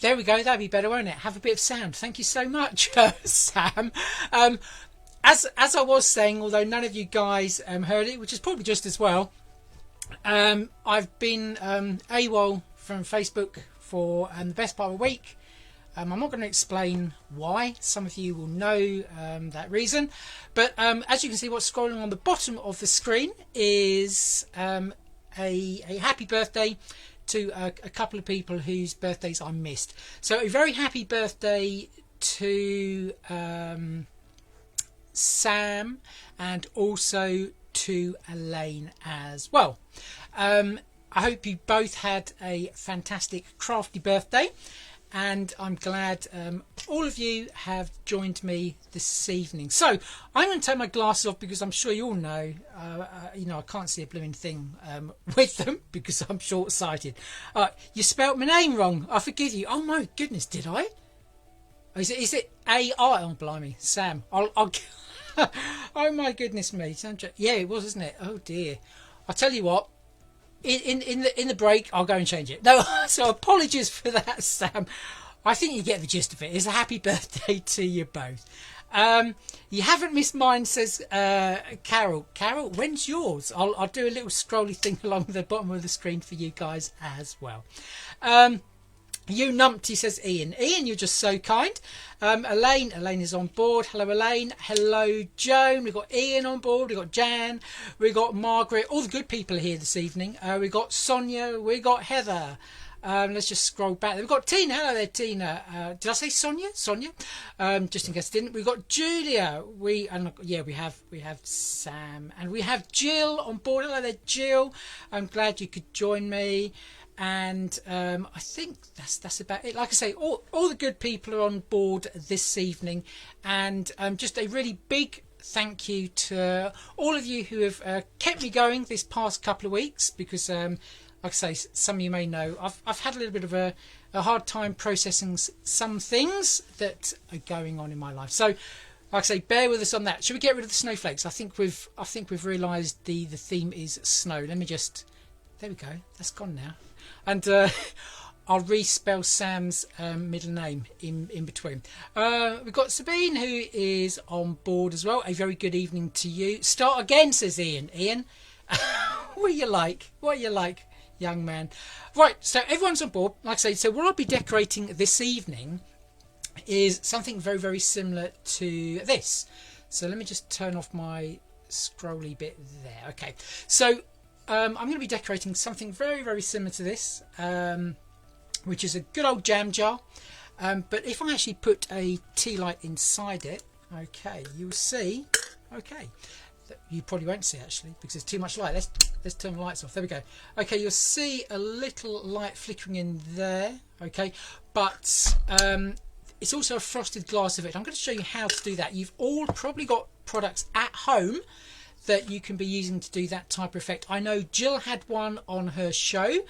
There we go. That'd be better, won't it? Have a bit of sound. Thank you so much, Sam. As I was saying, although none of you guys heard it, which is probably just as well, I've been AWOL from Facebook for the best part of a week. I'm not going to explain why. Some of you will know that reason. But as you can see, what's scrolling on the bottom of the screen is a happy birthday to a couple of people whose birthdays I missed. So a very happy birthday to Sam, and also to Elaine as well. I hope you both had a fantastic crafty birthday, and I'm glad all of you have joined me this evening. So I'm going to take my glasses off because I'm sure you all know, I can't see a blooming thing with them because I'm short-sighted. You spelt my name wrong. I forgive you. Oh my goodness, did I? Is it A-I? Oh, blimey, Sam. I'll oh my goodness me. Yeah, it was, isn't it? Oh dear. I'll tell you what. In the break, I'll go and change it. No, so apologies for that, Sam. I think you get the gist of it. It's a happy birthday to you both. You haven't missed mine, says Carol. Carol, when's yours? I'll do a little scrolly thing along the bottom of the screen for you guys as well. You numpty, says Ian. Ian, you're just so kind. Elaine is on board. Hello, Elaine. Hello, Joan. We've got Ian on board. We've got Jan. We've got Margaret. All the good people are here this evening. We've got Sonia. We've got Heather. Let's just scroll back. We've got Tina. Hello there, Tina. Did I say Sonia? Sonia. Just in case I didn't. We've got Julia. We have Sam, and we have Jill on board. Hello there, Jill. I'm glad you could join me. And I think that's about it. Like I say, all the good people are on board this evening, and just a really big thank you to all of you who have kept me going this past couple of weeks, because like I say, some of you may know I've had a little bit of a hard time processing some things that are going on in my life. So like I say, bear with us on that. Should we get rid of the snowflakes? I think we've realised the theme is snow. Let me just, there we go, that's gone now. And I'll respell Sam's middle name in between. We've got Sabine, who is on board as well. A very good evening to you. Start again, says Ian. Ian, what are you like? What are you like, young man? Right, so everyone's on board. Like I say, so what I'll be decorating this evening is something very, very similar to this. So let me just turn off my scrolly bit there. Okay, so I'm going to be decorating something very, very similar to this, which is a good old jam jar. But if I actually put a tea light inside it, okay, you'll see. Okay, you probably won't see actually because there's too much light. Let's turn the lights off. There we go. Okay, you'll see a little light flickering in there. Okay, but it's also a frosted glass of it. I'm going to show you how to do that. You've all probably got products at home that you can be using to do that type of effect. I know Jill had one on her show,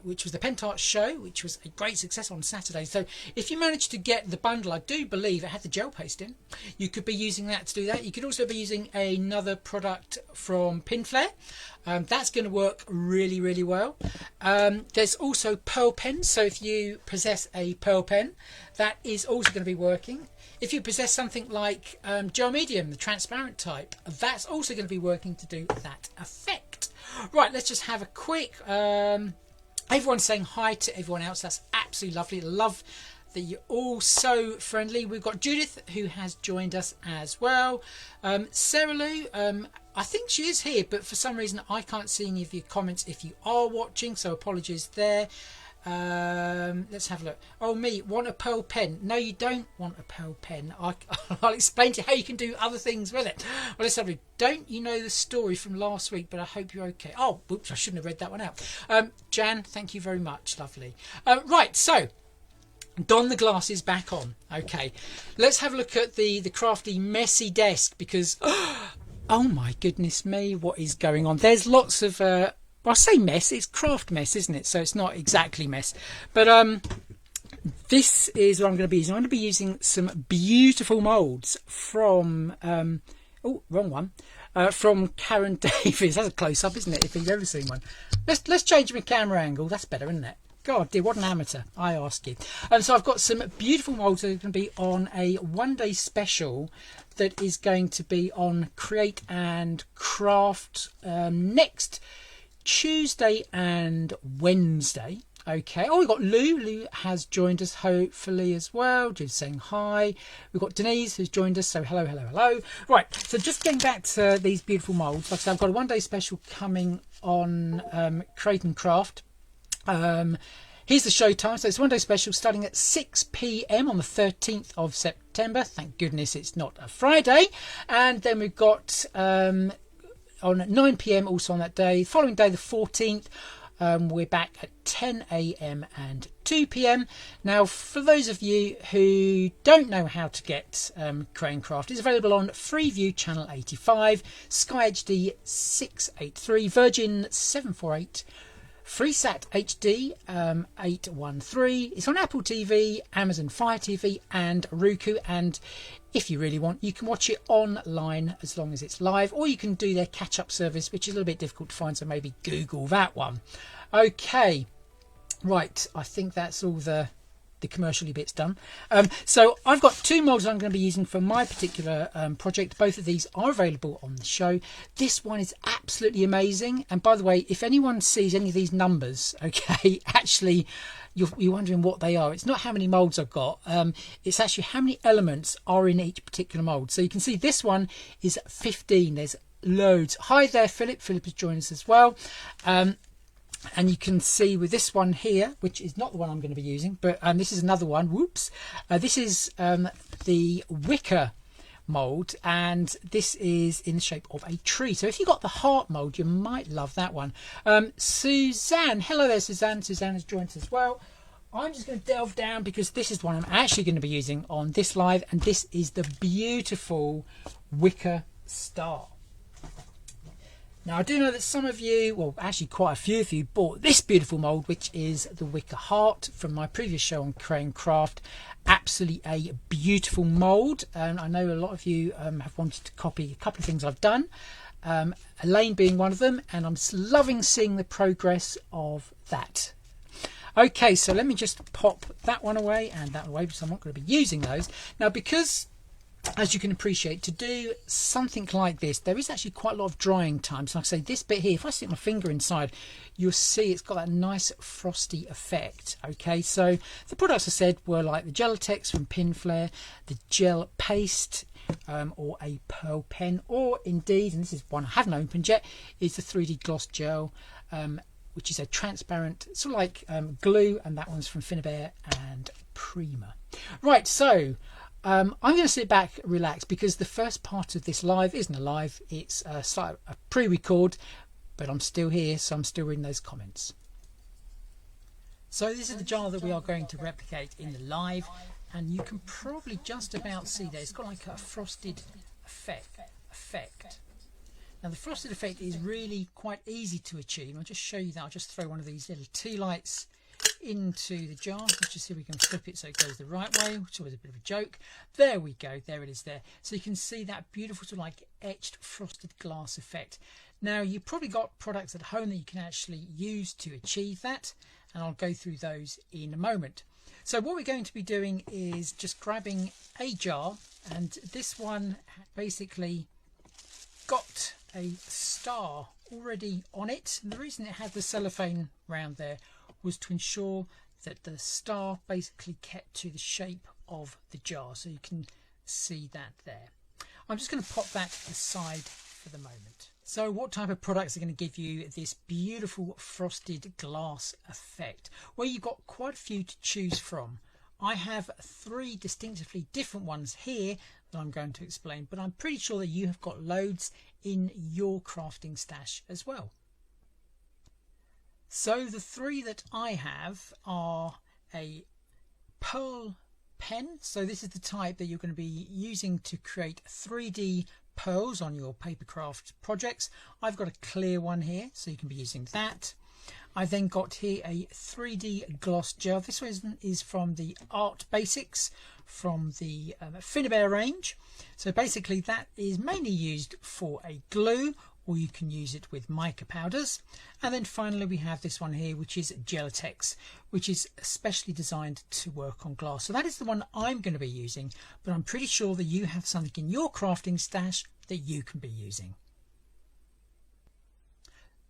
which was the Pentart show, which was a great success on Saturday. So if you manage to get the bundle, I do believe it had the gel paste in, you could be using that to do that. You could also be using another product from Pinflair. That's going to work really, really well. There's also pearl pens, so if you possess a pearl pen, that is also going to be working. If you possess something like gel medium, the transparent type, that's also going to be working to do that effect. Right, let's just have a quick... everyone's saying hi to everyone else. That's absolutely lovely. Love that you're all so friendly. We've got Judith, who has joined us as well. Sarah Lou, I think she is here, but for some reason I can't see any of your comments if you are watching, so apologies there. Let's have a look. Oh, me, want a pearl pen? No, you don't want a pearl pen. I'll explain to you how you can do other things with it. Well, let's have a look. Don't you know the story from last week, but I hope you're okay. Oh, whoops, I shouldn't have read that one out. Jan, thank you very much. Lovely. Right, so don the glasses back on. Okay, let's have a look at the crafty messy desk, because oh my goodness me, what is going on? There's lots of well, I say mess, it's craft mess, isn't it? So it's not exactly mess. But this is what I'm going to be using. I'm going to be using some beautiful moulds from... oh, wrong one. From Karen Davies. That's a close-up, isn't it? If you've ever seen one. Let's change my camera angle. That's better, isn't it? God, dear, what an amateur, I ask you. And so I've got some beautiful moulds that are going to be on a one-day special that is going to be on Create and Craft next Tuesday and Wednesday. Okay. Oh, we've got Lou. Lou has joined us, hopefully, as well. Just saying hi. We've got Denise who's joined us. So hello, hello, hello. Right. So just getting back to these beautiful moulds. Like I said, I've got a one-day special coming on Create and Craft. Here's the show time. So it's one day special starting at 6 p.m. on the 13th of September. Thank goodness it's not a Friday. And then we've got on 9 p.m. also on that day. Following day, the 14th, we're back at 10 a.m. and 2 p.m. Now, for those of you who don't know how to get Create and Craft, it's available on Freeview Channel 85, Sky HD 683, Virgin 748, FreeSat HD 813. It's on Apple TV, Amazon Fire TV and Roku, and if you really want you can watch it online as long as it's live, or you can do their catch-up service, which is a little bit difficult to find, so maybe Google that one. Okay, right, I think that's all the commercially bits done. So I've got two moulds I'm going to be using for my particular project. Both of these are available on the show. This one is absolutely amazing, and by the way, if anyone sees any of these numbers, okay, actually you're wondering what they are. It's not how many moulds I've got, it's actually how many elements are in each particular mould. So you can see this one is 15. There's loads. Hi there, Philip. Philip has joined us as well. And you can see with this one here, which is not the one I'm going to be using, but this is another one. Whoops. This is the wicker mould, and this is in the shape of a tree. So if you got the heart mould, you might love that one. Suzanne, hello there, Suzanne. Suzanne has joined us as well. I'm just going to delve down because this is the one I'm actually going to be using on this live, and this is the beautiful wicker star. Now, I do know that some of you, well, actually quite a few of you, bought this beautiful mould, which is the wicker heart from my previous show on Create and Craft. Absolutely a beautiful mould, and I know a lot of you have wanted to copy a couple of things I've done, Elaine being one of them, and I'm loving seeing the progress of that. Okay, so let me just pop that one away and that away, because I'm not going to be using those. Now, because as you can appreciate, to do something like this, there is actually quite a lot of drying time. So like I say, this bit here, if I stick my finger inside, you'll see it's got that nice frosty effect. Okay, so the products I said were like the Gelatex from Pinflare, the gel paste, or a pearl pen, or indeed, and this is one I haven't opened yet, is the 3D gloss gel, which is a transparent, sort of like glue, and that one's from Finnabair and Prima. Right, so I'm going to sit back, relax, because the first part of this live isn't a live, it's a pre-record, but I'm still here, so I'm still reading those comments. So this is the jar that we are going to replicate in the live, and you can probably just about see that it's got like a frosted effect. Now the frosted effect is really quite easy to achieve. I'll just show you that. I'll just throw one of these little tea lights into the jar. Let's just see if we can flip it so it goes the right way, which is always a bit of a joke. There we go, there it is there. So you can see that beautiful sort of like etched frosted glass effect. Now you've probably got products at home that you can actually use to achieve that, and I'll go through those in a moment. So what we're going to be doing is just grabbing a jar, and this one basically got a star already on it. And the reason it had the cellophane round there was to ensure that the star basically kept to the shape of the jar, so you can see that there. I'm just going to pop that aside for the moment. So what type of products are going to give you this beautiful frosted glass effect? Well, you've got quite a few to choose from. I have three distinctively different ones here that I'm going to explain, but I'm pretty sure that you have got loads in your crafting stash as well. So the three that I have are a pearl pen. So this is the type that you're going to be using to create 3D pearls on your papercraft projects. I've got a clear one here, so you can be using that. I've then got here a 3D gloss gel. This one is from the Art Basics from the Finnabair range. So basically that is mainly used for a glue, or you can use it with mica powders. And then finally we have this one here, which is Gelatex, which is especially designed to work on glass. So that is the one I'm going to be using, but I'm pretty sure that you have something in your crafting stash that you can be using.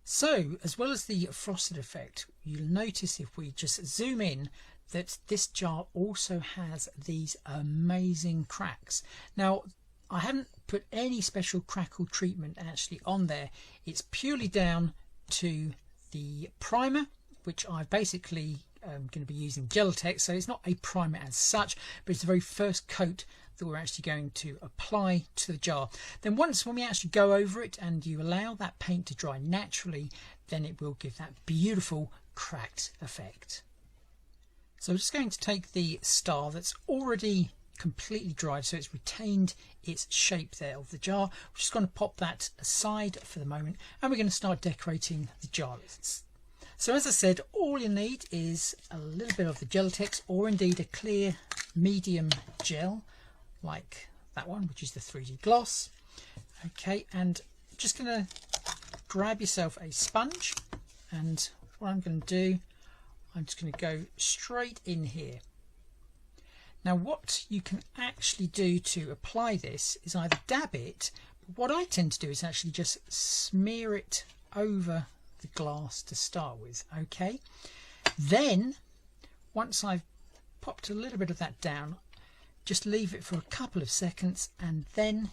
So as well as the frosted effect, you'll notice if we just zoom in that this jar also has these amazing cracks. Now I haven't put any special crackle treatment actually on there. It's purely down to the primer, which I basically going to be using Gelatex, so it's not a primer as such, but it's the very first coat that we're actually going to apply to the jar. Then when we actually go over it and you allow that paint to dry naturally, then it will give that beautiful cracked effect. So I'm just going to take the star that's already completely dried, so it's retained its shape there of the jar. We're just going to pop that aside for the moment, and we're going to start decorating the jar lids. So as I said, all you need is a little bit of the Gelatex, or indeed a clear medium gel like that one, which is the 3D gloss. Okay, and just going to grab yourself a sponge, and what I'm going to do, I'm just going to go straight in here. Now what you can actually do to apply this is either dab it, but what I tend to do is actually just smear it over the glass to start with. Okay, then once I've popped a little bit of that down, just leave it for a couple of seconds, and then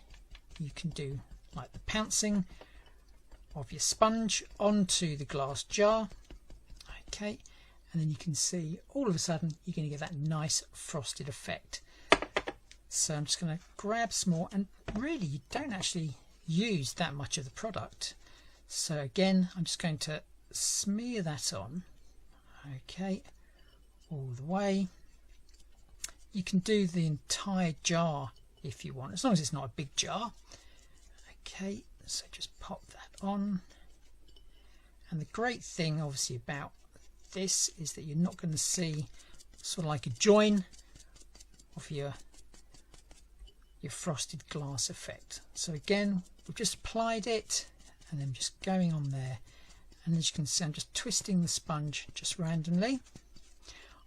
you can do like the pouncing of your sponge onto the glass jar. Okay, and then you can see all of a sudden you're going to get that nice frosted effect. So I'm just going to grab some more, and really you don't actually use that much of the product. So again, I'm just going to smear that on. Okay, all the way. You can do the entire jar if you want, as long as it's not a big jar. Okay, so just pop that on. And the great thing obviously about this is that you're not going to see sort of like a join of your frosted glass effect. So again, we've just applied it, and then just going on there, and as you can see, I'm just twisting the sponge just randomly.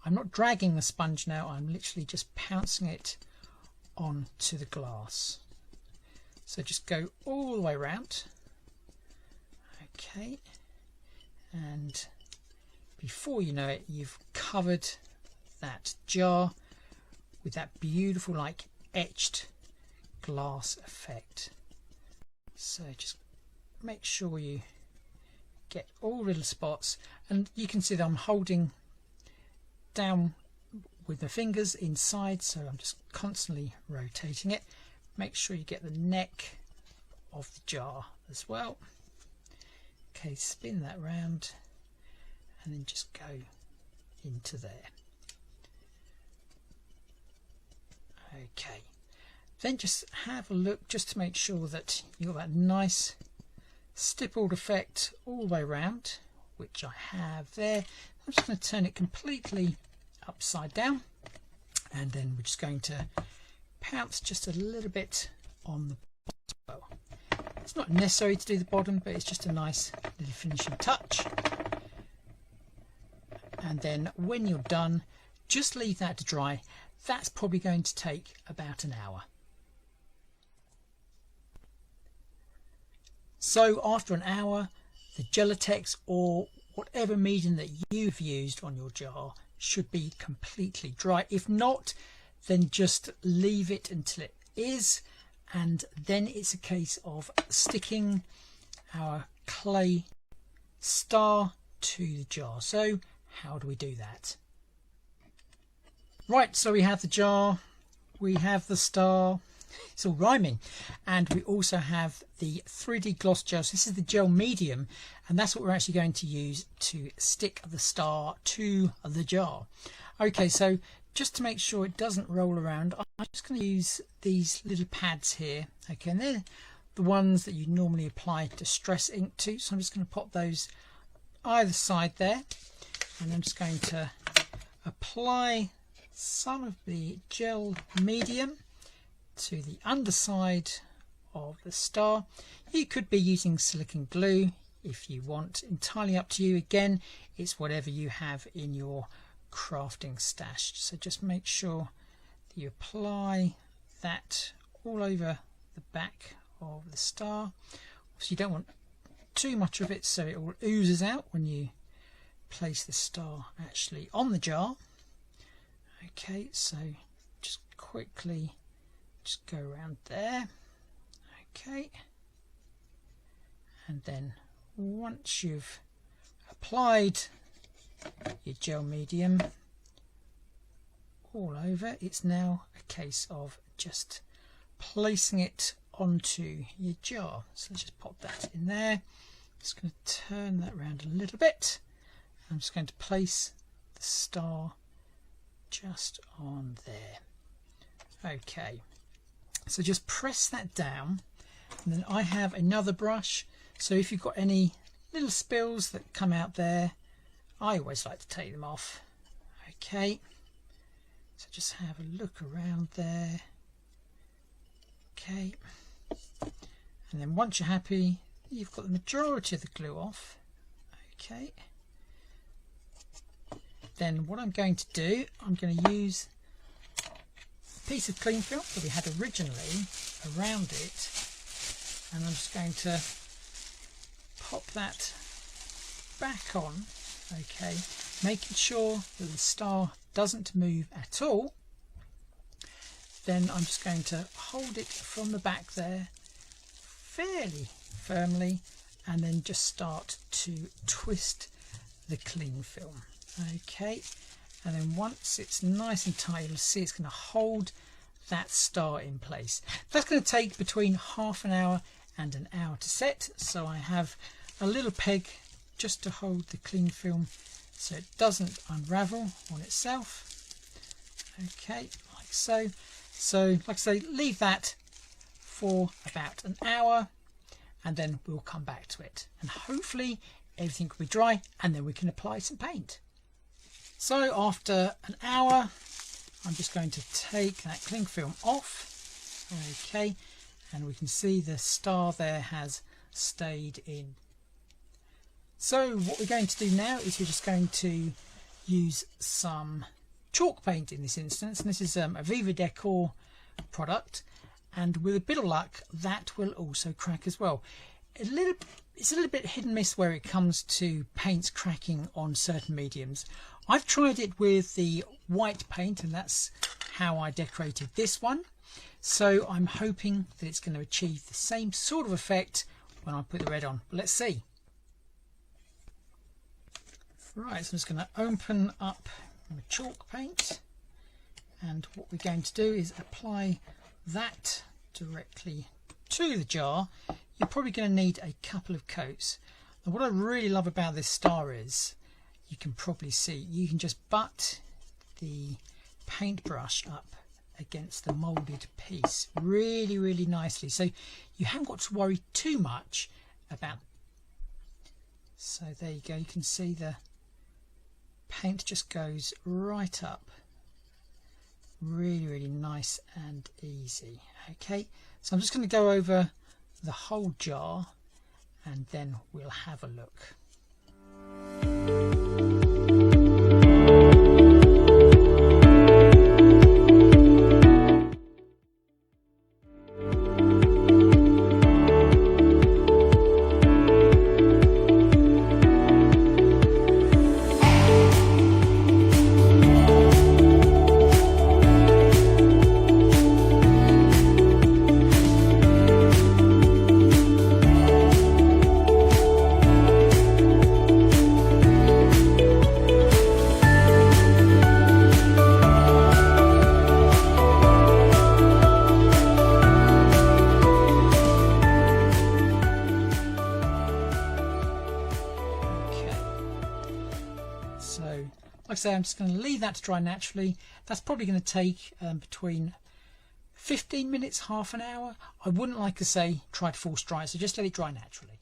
I'm not dragging the sponge now, I'm literally just pouncing it onto the glass. So just go all the way around. Okay, and before you know it, you've covered that jar with that beautiful like etched glass effect. So just make sure you get all little spots, and you can see that I'm holding down with the fingers inside, so I'm just constantly rotating it. Make sure you get the neck of the jar as well. Okay, spin that round and then just go into there. Okay, then just have a look just to make sure that you've got that nice stippled effect all the way around, which I have there. I'm just going to turn it completely upside down, and then we're just going to pounce just a little bit on the bottom as well. It's not necessary to do the bottom, but it's just a nice little finishing touch. And then when you're done, just leave that to dry. That's probably going to take about an hour. So after an hour, the Gelatex or whatever medium that you've used on your jar should be completely dry. If not, then just leave it until it is, and then it's a case of sticking our clay star to the jar. So how do we do that? Right, so we have the jar, we have the star, it's all rhyming, and we also have the 3D gloss gel. So this is the gel medium, and that's what we're actually going to use to stick the star to the jar. Okay, so just to make sure it doesn't roll around, I'm just going to use these little pads here. Okay, and they're the ones that you normally apply distress ink to, so I'm just going to pop those either side there, and I'm just going to apply some of the gel medium to the underside of the star. You could be using silicone glue if you want, entirely up to you. Again, it's whatever you have in your crafting stash. So just make sure that you apply that all over the back of the star. So you don't want too much of it so it all oozes out when you place the star actually on the jar. Okay, so just quickly just go around there. Okay, and then once you've applied your gel medium all over, it's now a case of just placing it onto your jar. So let's just pop that in there. Just going to turn that around a little bit. I'm just going to place the star just on there. Okay, so just press that down, and then I have another brush, so if you've got any little spills that come out there, I always like to take them off. Okay, so just have a look around there. Okay, and then once you're happy you've got the majority of the glue off, okay, then what I'm going to do, I'm going to use a piece of cling film that we had originally around it, and I'm just going to pop that back on, okay, making sure that the star doesn't move at all. Then I'm just going to hold it from the back there fairly firmly, and then just start to twist the cling film. Okay, and then once it's nice and tight, you'll see it's going to hold that star in place. That's going to take between half an hour and an hour to set, so I have a little peg just to hold the cling film so it doesn't unravel on itself. Okay, like so. So like I say, leave that for about an hour and then we'll come back to it, and hopefully everything will be dry and then we can apply some paint. So after an hour, I'm just going to take that cling film off. Okay, and we can see the star there has stayed in. So what we're going to do now is we're just going to use some chalk paint in this instance, and this is a Viva Decor product, and with a bit of luck that will also crack as well. It's a little bit hit and miss where it comes to paints cracking on certain mediums. I've tried it with the white paint, and that's how I decorated this one, so I'm hoping that it's going to achieve the same sort of effect when I put the red on. But let's see. Right, so I'm just going to open up my chalk paint, and what we're going to do is apply that directly to the jar. You're probably going to need a couple of coats. And what I really love about this star is, you can probably see, you can just butt the paintbrush up against the moulded piece really nicely, so you haven't got to worry too much about. So there you go, you can see the paint just goes right up, really nice and easy. Okay, so I'm just going to go over the whole jar and then we'll have a look. Like I say, I'm just going to leave that to dry naturally. That's probably going to take between 15 minutes, half an hour. I wouldn't, like to say, try to force dry, so just let it dry naturally.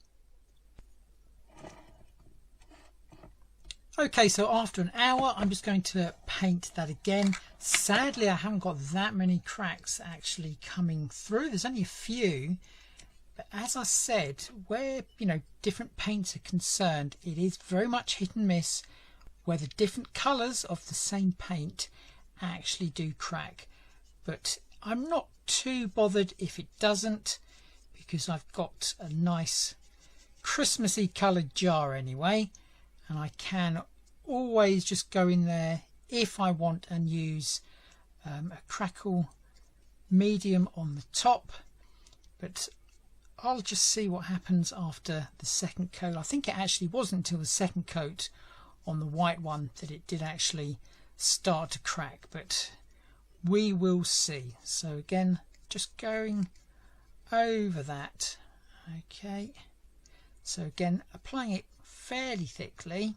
Okay, so after an hour, I'm just going to paint that again. Sadly, I haven't got that many cracks actually coming through. There's only a few, But as I said, where different paints are concerned, it is very much hit and miss whether different colours of the same paint actually do crack. But I'm not too bothered if it doesn't, because I've got a nice Christmassy coloured jar anyway, and I can always just go in there if I want and use a crackle medium on the top. But I'll just see what happens after the second coat. I think it actually wasn't until the second coat on the white one that it did actually start to crack, but we will see. So again, just going over that. Okay, so again, applying it fairly thickly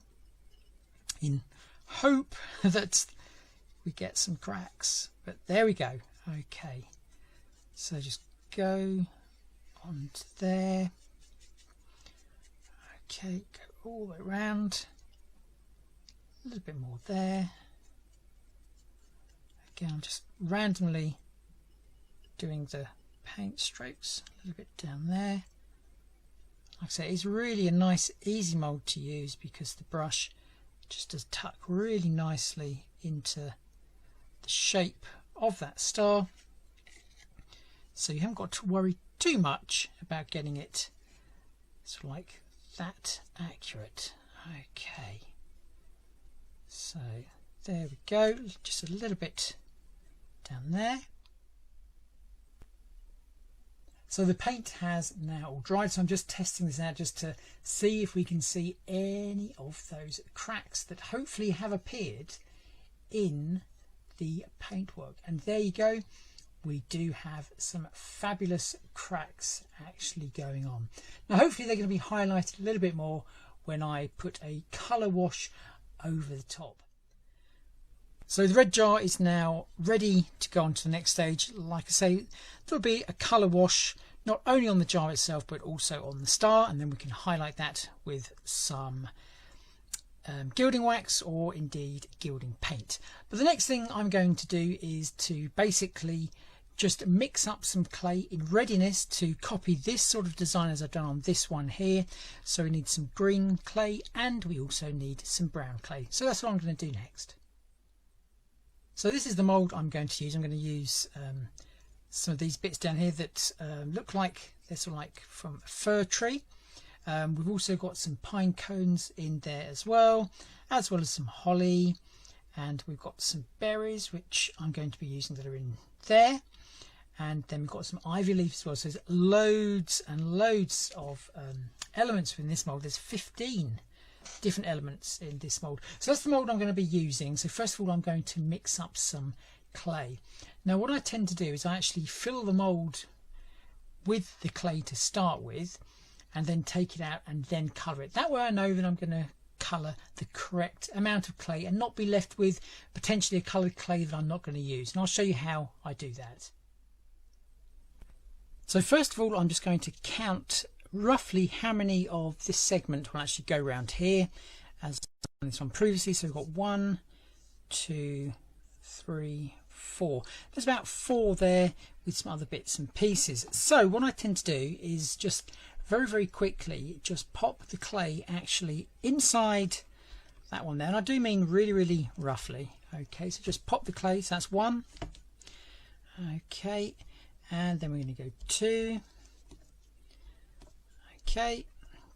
in hope that we get some cracks, but there we go. Okay, so just go onto there. Okay, go all the way around, a little bit more there. Again, I'm just randomly doing the paint strokes, a little bit down there. Like I say, it's really a nice easy mould to use because the brush just does tuck really nicely into the shape of that star, so you haven't got to worry too much about getting it sort of like that accurate. Okay, so there we go, just a little bit down there. So the paint has now all dried, so I'm just testing this out just to see if we can see any of those cracks that hopefully have appeared in the paintwork. And there you go, we do have some fabulous cracks actually going on. Now hopefully they're going to be highlighted a little bit more when I put a colour wash over the top. So the red jar is now ready to go on to the next stage. Like I say, there'll be a colour wash not only on the jar itself but also on the star, and then we can highlight that with some gilding wax or indeed gilding paint. But the next thing I'm going to do is to basically just mix up some clay in readiness to copy this sort of design as I've done on this one here. So we need some green clay and we also need some brown clay. So that's what I'm going to do next. So this is the mould I'm going to use. I'm going to use some of these bits down here that look like they're sort of like from a fir tree. We've also got some pine cones in there as well as some holly, and we've got some berries which I'm going to be using that are in there, and then we've got some ivy leaves as well. So there's loads and loads of elements within this mould. There's 15 different elements in this mould. So that's the mould I'm going to be using. So first of all, I'm going to mix up some clay. Now what I tend to do is I actually fill the mould with the clay to start with and then take it out and then colour it. That way I know that I'm going to colour the correct amount of clay and not be left with potentially a coloured clay that I'm not going to use. And I'll show you how I do that. So first of all, I'm just going to count roughly how many of this segment will actually go around here, as I've done this one previously. So we've got 1, 2, 3, 4. There's about 4 there with some other bits and pieces. So what I tend to do is just very quickly just pop the clay actually inside that one there, and I do mean really roughly. Okay, so just pop the clay. So that's 1. Okay, and then we're going to go 2. Okay,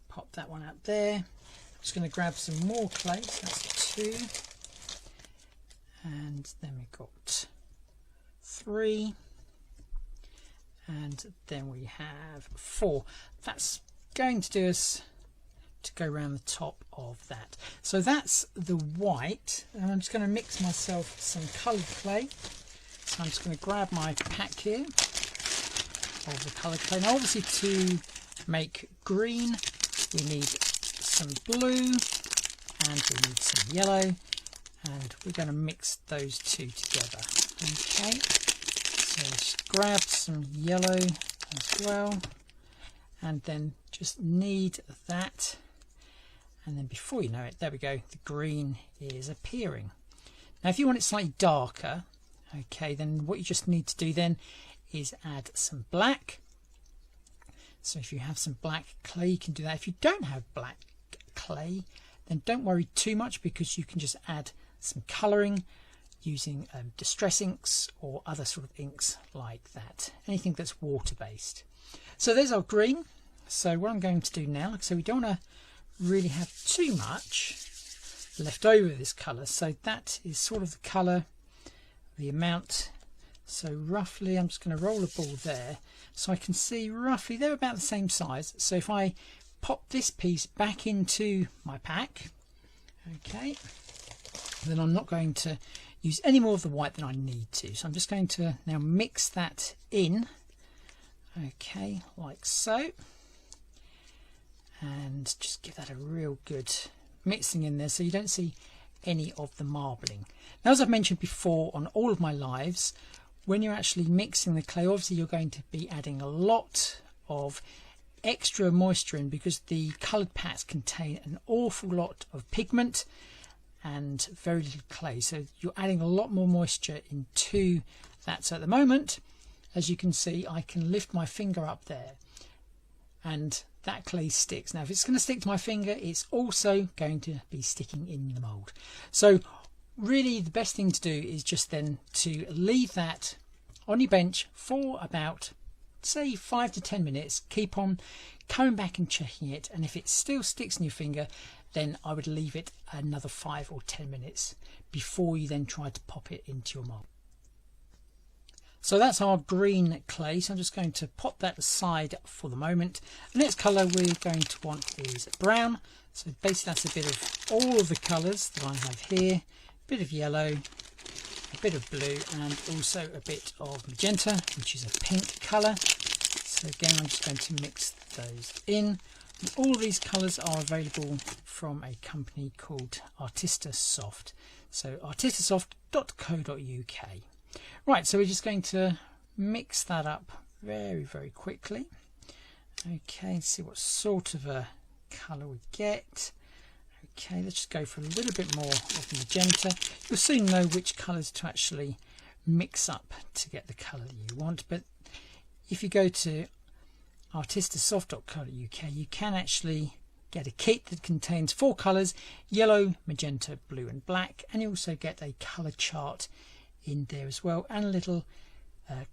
pop that one out there. I'm just going to grab some more clay. So that's 2, and then we've got 3, and then we have 4. That's going to do us to go around the top of that. So that's the white, and I'm just going to mix myself some coloured clay. So I'm just going to grab my pack here of the coloured clay. Now obviously to make green we need some blue and we need some yellow, and we're going to mix those two together. Okay, so just grab some yellow as well, and then just knead that, and then before you know it, there we go, the green is appearing. Now if you want it slightly darker, okay, then what you just need to do then is add some black. So if you have some black clay, you can do that. If you don't have black clay, then don't worry too much, because you can just add some colouring using distress inks or other sort of inks like that, anything that's water based. So there's our green. So what I'm going to do now, so we don't want to really have too much left over this colour, so that is sort of the colour, the amount. So roughly I'm just going to roll a ball there so I can see roughly they're about the same size. So if I pop this piece back into my pack, okay, then I'm not going to use any more of the white than I need to. So I'm just going to now mix that in, okay, like so, and just give that a real good mixing in there so you don't see any of the marbling. Now, as I've mentioned before on all of my lives, when you're actually mixing the clay, obviously you're going to be adding a lot of extra moisture in, because the coloured pats contain an awful lot of pigment and very little clay, so you're adding a lot more moisture into that. So at the moment, as you can see, I can lift my finger up there and that clay sticks. Now if it's going to stick to my finger, it's also going to be sticking in the mould. So really the best thing to do is just then to leave that on your bench for about, say, 5 to 10 minutes. Keep on coming back and checking it, and if it still sticks in your finger, then I would leave it another 5 or 10 minutes before you then try to pop it into your mould. So that's our green clay, so I'm just going to pop that aside for the moment. The next colour we're going to want is brown. So basically that's a bit of all of the colours that I have here, a bit of yellow, a bit of blue, and also a bit of magenta, which is a pink colour. So again, I'm just going to mix those in. And all of these colours are available from a company called Artista Soft. So artistasoft.co.uk. Right, so we're just going to mix that up very, very quickly. Okay, let's see what sort of a colour we get. Okay, let's just go for a little bit more of magenta. You'll soon know which colours to actually mix up to get the colour you want, but if you go to artistasoft.co.uk, you can actually get a kit that contains 4 colours: yellow, magenta, blue and black, and you also get a colour chart in there as well, and a little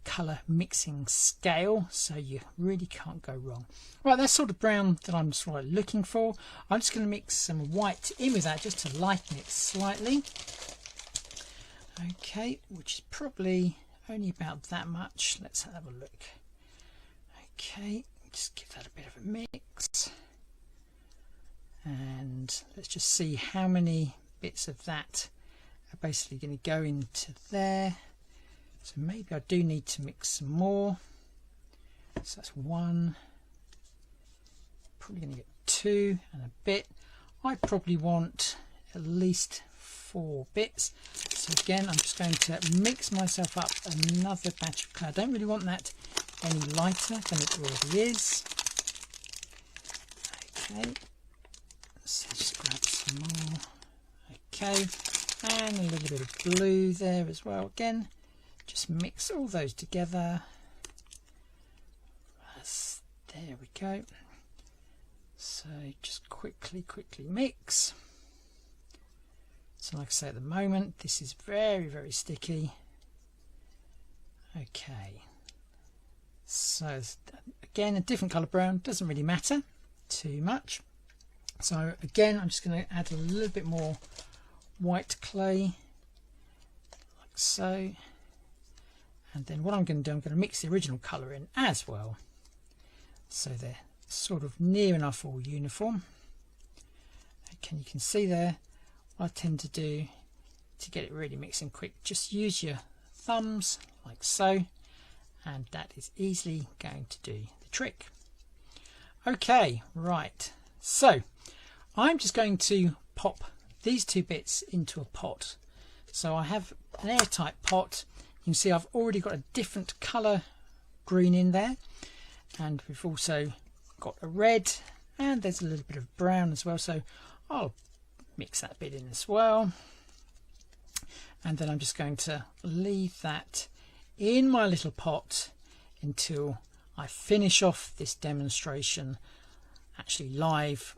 colour mixing scale, so you really can't go wrong. Right, that's sort of brown that I'm sort of looking for. I'm just going to mix some white in with that just to lighten it slightly. Okay, which is probably only about that much. Let's have a look. Okay, just give that a bit of a mix, and let's just see how many bits of that are basically going to go into there. So maybe I do need to mix some more. So that's 1, probably going to get 2 and a bit. I probably want at least 4 bits. So again, I'm just going to mix myself up another batch of clay. I don't really want that any lighter than it already is. Okay, so just grab some more. Okay, and a little bit of blue there as well. Again, just mix all those together. There we go. So just quickly mix. So like I say, at the moment this is very, very sticky. Okay, so again, a different colour brown, doesn't really matter too much. So again, I'm just going to add a little bit more white clay like so, and then what I'm going to do, I'm going to mix the original colour in as well, so they're sort of near enough all uniform. Okay, you can see there what I tend to do to get it really mixing quick, just use your thumbs like so, and that is easily going to do the trick. Okay, right, so I'm just going to pop these 2 bits into a pot. So I have an airtight pot. You can see I've already got a different colour green in there, and we've also got a red, and there's a little bit of brown as well, so I'll mix that bit in as well. And then I'm just going to leave that in my little pot until I finish off this demonstration actually live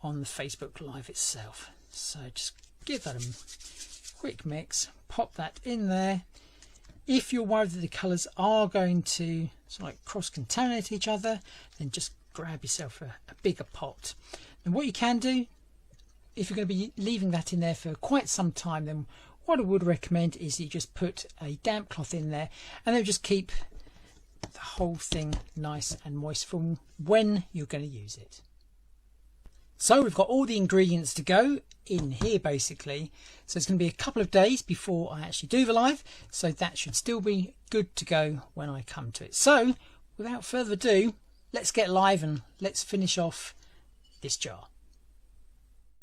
on the Facebook Live itself. So just give that a quick mix, pop that in there. If you're worried that the colours are going to sort of like cross-contaminate each other, then just grab yourself a bigger pot. And what you can do, if you're going to be leaving that in there for quite some time, then what I would recommend is you just put a damp cloth in there and then just keep the whole thing nice and moist from when you're going to use it. So we've got all the ingredients to go in here basically. So it's going to be a couple of days before I actually do the live. So that should still be good to go when I come to it. So without further ado, let's get live and let's finish off this jar.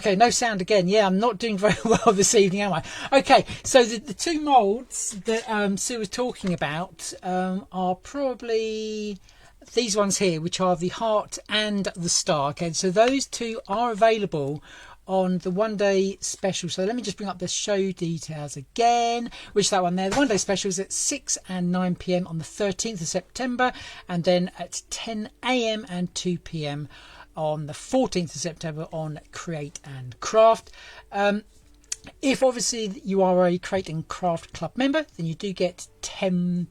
Okay, no sound again. Yeah, I'm not doing very well this evening, am I? Okay, so the two moulds that Sue was talking about are probably these ones here, which are the heart and the star. Okay, so those two are available on the one-day special. So let me just bring up the show details again, which is that one there. The one-day special is at 6 and 9 p.m. on the 13th of September, and then at 10 a.m. and 2 p.m. on the 14th of September on Create and Craft. If obviously you are a Create and Craft Club member, then you do get 10%.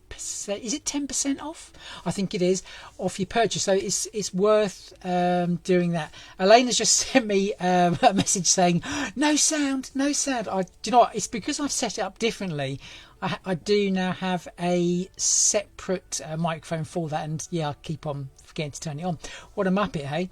Is it 10% off? I think it is, off your purchase. So it's worth doing that. Elena's just sent me a message saying no sound, no sound. Do you know what? It's because I've set it up differently. I do now have a separate microphone for that, and yeah, I keep on forgetting to turn it on. What a muppet, hey?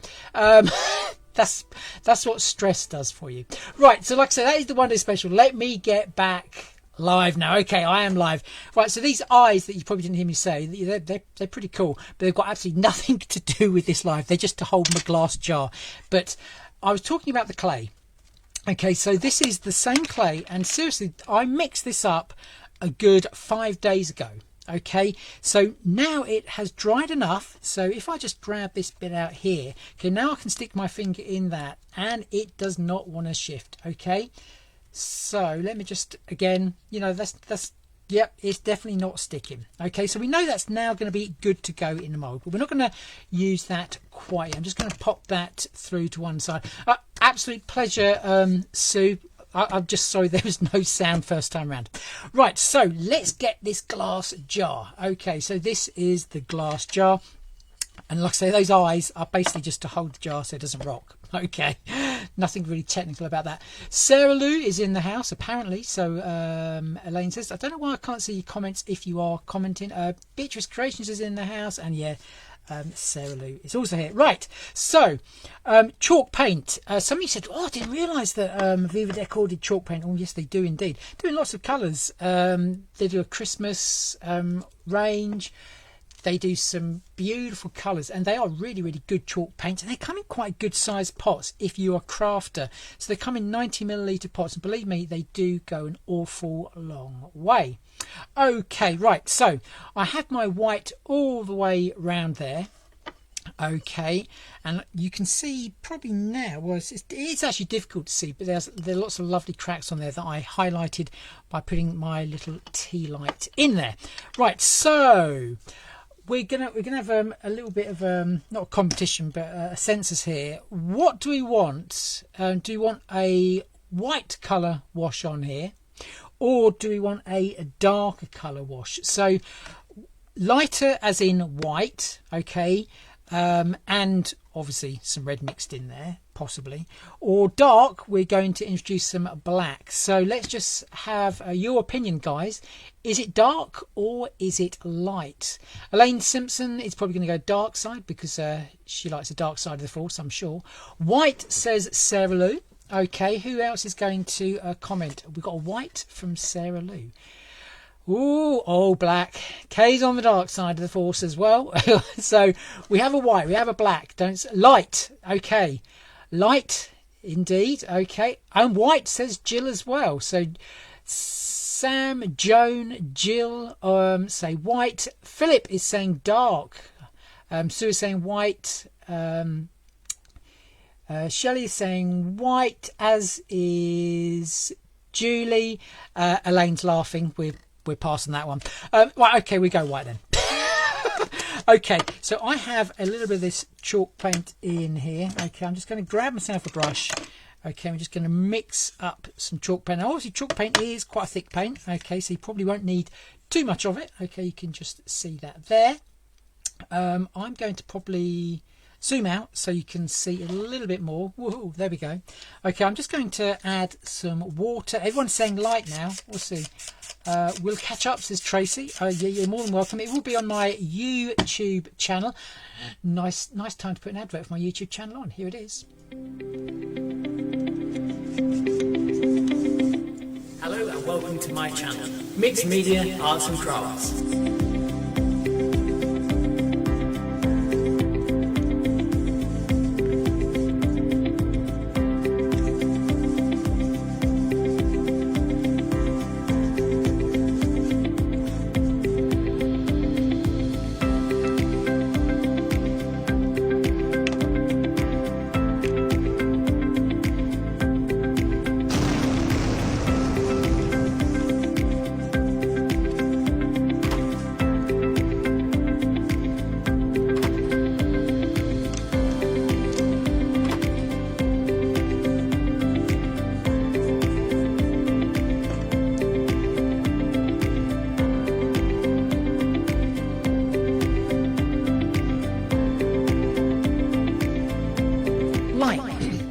That's what stress does for you. Right, so like I said, that is the one-day special. Let me get back live now. Okay, I am live. Right, so these eyes that you probably didn't hear me say, they're pretty cool, but they've got absolutely nothing to do with this live. They're just to hold my glass jar. But I was talking about the clay. Okay, so this is the same clay, and seriously, I mixed this up a good 5 days ago. Okay, so now it has dried enough. So if I just grab this bit out here, okay, now I can stick my finger in that and it does not want to shift. Okay, so let me just, again, you know, that's yep, it's definitely not sticking. Okay, so we know that's now going to be good to go in the mold, but we're not going to use that quite yet. I'm just going to pop that through to one side. Absolute pleasure, Sue. I'm just sorry there was no sound first time round. Right, so let's get this glass jar. Okay, so this is the glass jar. And like I say, those eyes are basically just to hold the jar so it doesn't rock. Okay, nothing really technical about that. Sarah Lou is in the house, apparently. So Elaine says, I don't know why I can't see your comments if you are commenting. Beatrice Creations is in the house. And yeah, Sarah Lou is also here. Right, so chalk paint. Somebody said, oh, I didn't realise that Viva Decor did chalk paint. Oh yes, they do indeed, doing lots of colours. They do a Christmas range. They do some beautiful colours, and they are really, really good chalk paints. And they come in quite good sized pots if you're a crafter. So they come in 90ml pots, and believe me, they do go an awful long way. Okay, right, so I have my white all the way round there. Okay, and you can see probably now, well, it's actually difficult to see, but there are lots of lovely cracks on there that I highlighted by putting my little tea light in there. Right, so we're gonna have a little bit of not a competition, but a census here. What do we want? Do we want a white colour wash on here, or do we want a darker colour wash? So lighter as in white, okay, and obviously some red mixed in there, possibly. Or dark, we're going to introduce some black. So let's just have your opinion, guys. Is it dark or is it light? Elaine Simpson is probably going to go dark side because she likes the dark side of the force, I'm sure. White, says Sarah Lou. Okay, who else is going to comment? We've got a white from Sarah Lou. Ooh, oh, black. Kay's on the dark side of the force as well. So we have a white, we have a black. Light, okay. Light, indeed, okay. And white, says Jill as well. So Sam, Joan, Jill say white. Philip is saying dark. Sue is saying white. Shelley is saying white, as is Julie. Elaine's laughing. We're passing that one. Right, okay, we go white then. Okay, so I have a little bit of this chalk paint in here. Okay, I'm just going to grab myself a brush. Okay, I'm just going to mix up some chalk paint. Now, obviously, chalk paint is quite a thick paint. Okay, so you probably won't need too much of it. Okay, you can just see that there. I'm going to probably zoom out so you can see a little bit more. Woohoo, there we go. Okay, I'm just going to add some water. Everyone's saying light now. We'll see. We'll catch up, says Tracy. Yeah, you're more than welcome. It will be on my YouTube channel. Nice time to put an advert for my YouTube channel on. Here it is. Hello and welcome to my channel, Mixed Media Arts and Crafts.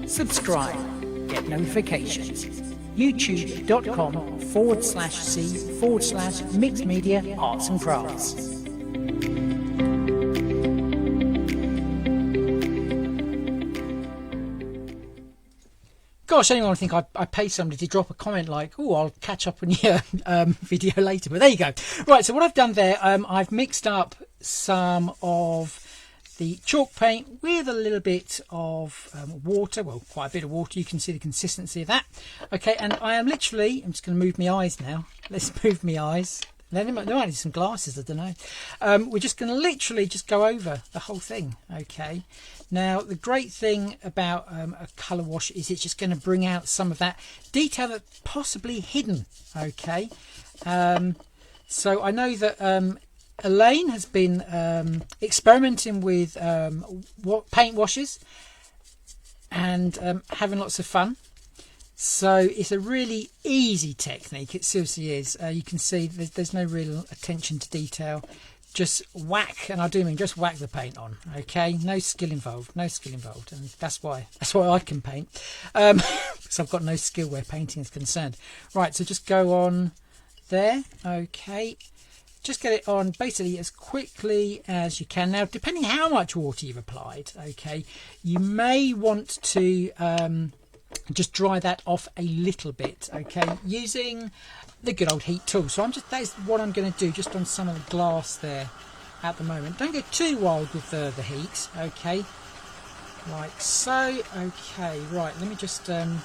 Subscribe, get notifications. youtube.com/c/mixed media arts and crafts. Gosh, anyone would think I pay somebody to drop a comment like, oh, I'll catch up on your video later. But there you go. Right, so what I've done there, I've mixed up some of the chalk paint with a little bit of water, well, quite a bit of water. You can see the consistency of that. Okay, and I am literally, I'm just going to move my eyes now. Let's move my eyes. There might be some glasses, I don't know. We're just going to literally just go over the whole thing. Okay, now the great thing about a colour wash is it's just going to bring out some of that detail that's possibly hidden. Okay, so I know that Elaine has been experimenting with paint washes and having lots of fun. So it's a really easy technique. It seriously is. You can see there's no real attention to detail. Just whack, and I do mean just whack the paint on. Okay, no skill involved. No skill involved, and that's why I can paint. Because I've got no skill where painting is concerned. Right, so just go on there. Okay. Just get it on basically as quickly as you can. Now, depending how much water you've applied, okay, you may want to just dry that off a little bit, okay, using the good old heat tool. So that is what I'm going to do just on some of the glass there at the moment. Don't go too wild with the heat, okay, like so. Okay, right, let me just go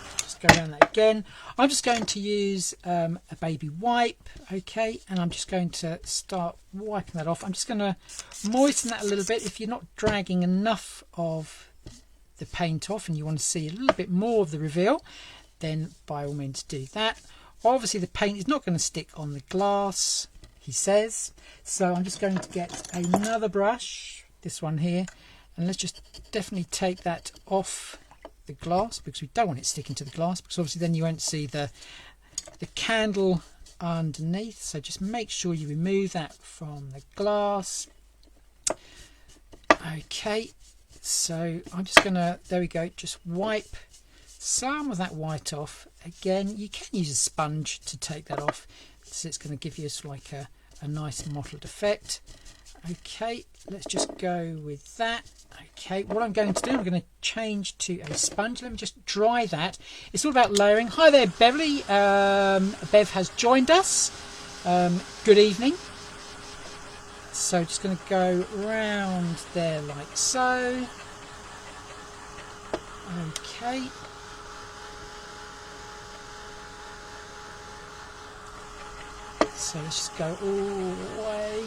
around that again. I'm just going to use a baby wipe, okay, and I'm just going to start wiping that off. I'm just going to moisten that a little bit. If you're not dragging enough of the paint off and you want to see a little bit more of the reveal, then by all means do that. Obviously the paint is not going to stick on the glass, he says, so I'm just going to get another brush, this one here, and let's just definitely take that off the glass, because we don't want it sticking to the glass, because obviously then you won't see the candle underneath. So just make sure you remove that from the glass. Okay, so I'm just gonna, there we go, just wipe some of that white off. Again, you can use a sponge to take that off, so it's going to give you like a nice mottled effect. Okay, let's just go with that. Okay, what I'm going to do, I'm going to change to a sponge. Let me just dry that. It's all about layering. Hi there, Beverly. Bev has joined us. Good evening. So just going to go round there like so. Okay. So let's just go all the way.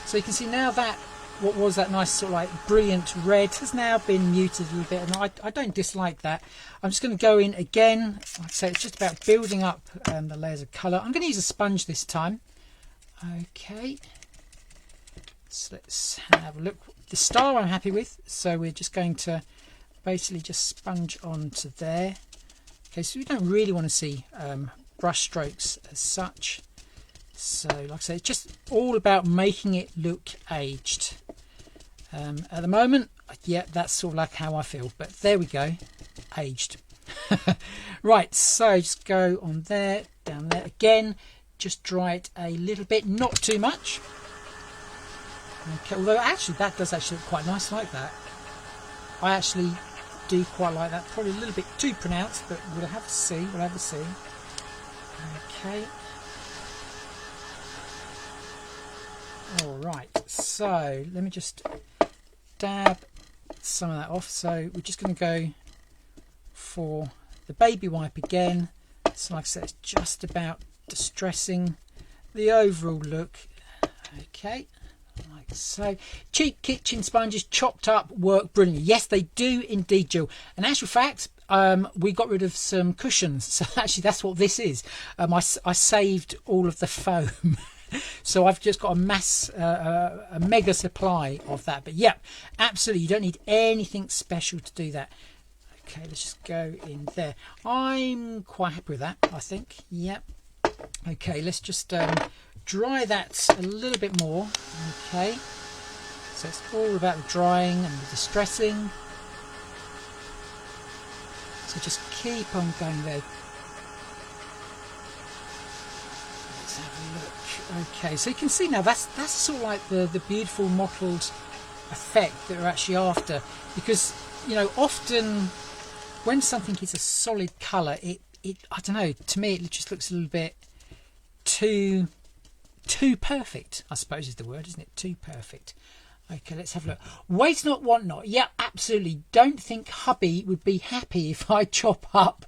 So you can see now that what was that nice sort of like brilliant red has now been muted a little bit, and I don't dislike that. I'm just going to go in again. Like I say, it's just about building up the layers of colour. I'm going to use a sponge this time. Okay, so let's have a look. The star I'm happy with, so we're just going to basically just sponge onto there. Okay, so we don't really want to see brush strokes as such. So like I say, it's just all about making it look aged. At the moment, yeah, that's sort of like how I feel, but there we go, aged. Right, so just go on there, down there again, just dry it a little bit, not too much. Okay, although actually that does actually look quite nice like that. I actually do quite like that, probably a little bit too pronounced, but we'll have to see, Okay. Alright, so let me just dab some of that off. So we're just going to go for the baby wipe again. So like I said, it's just about distressing the overall look. Okay, like so. Cheap kitchen sponges chopped up work brilliantly. Yes, they do indeed, Jill. And actual fact, we got rid of some cushions. So actually that's what this is. I saved all of the foam. So I've just got a mega supply of that. But yeah, absolutely, you don't need anything special to do that. Okay, let's just go in there. I'm quite happy with that, I think. Yep. Okay, let's just dry that a little bit more. Okay, so it's all about the drying and the distressing. So just keep on going there. Let's have a look. Okay, so you can see now that's sort of like the beautiful mottled effect that we're actually after, because you know often when something is a solid colour, it I don't know, to me it just looks a little bit too perfect, I suppose is the word, isn't it? Too perfect. Okay, let's have a look. Waste not, want not. Yeah, absolutely. Don't think hubby would be happy if I chop up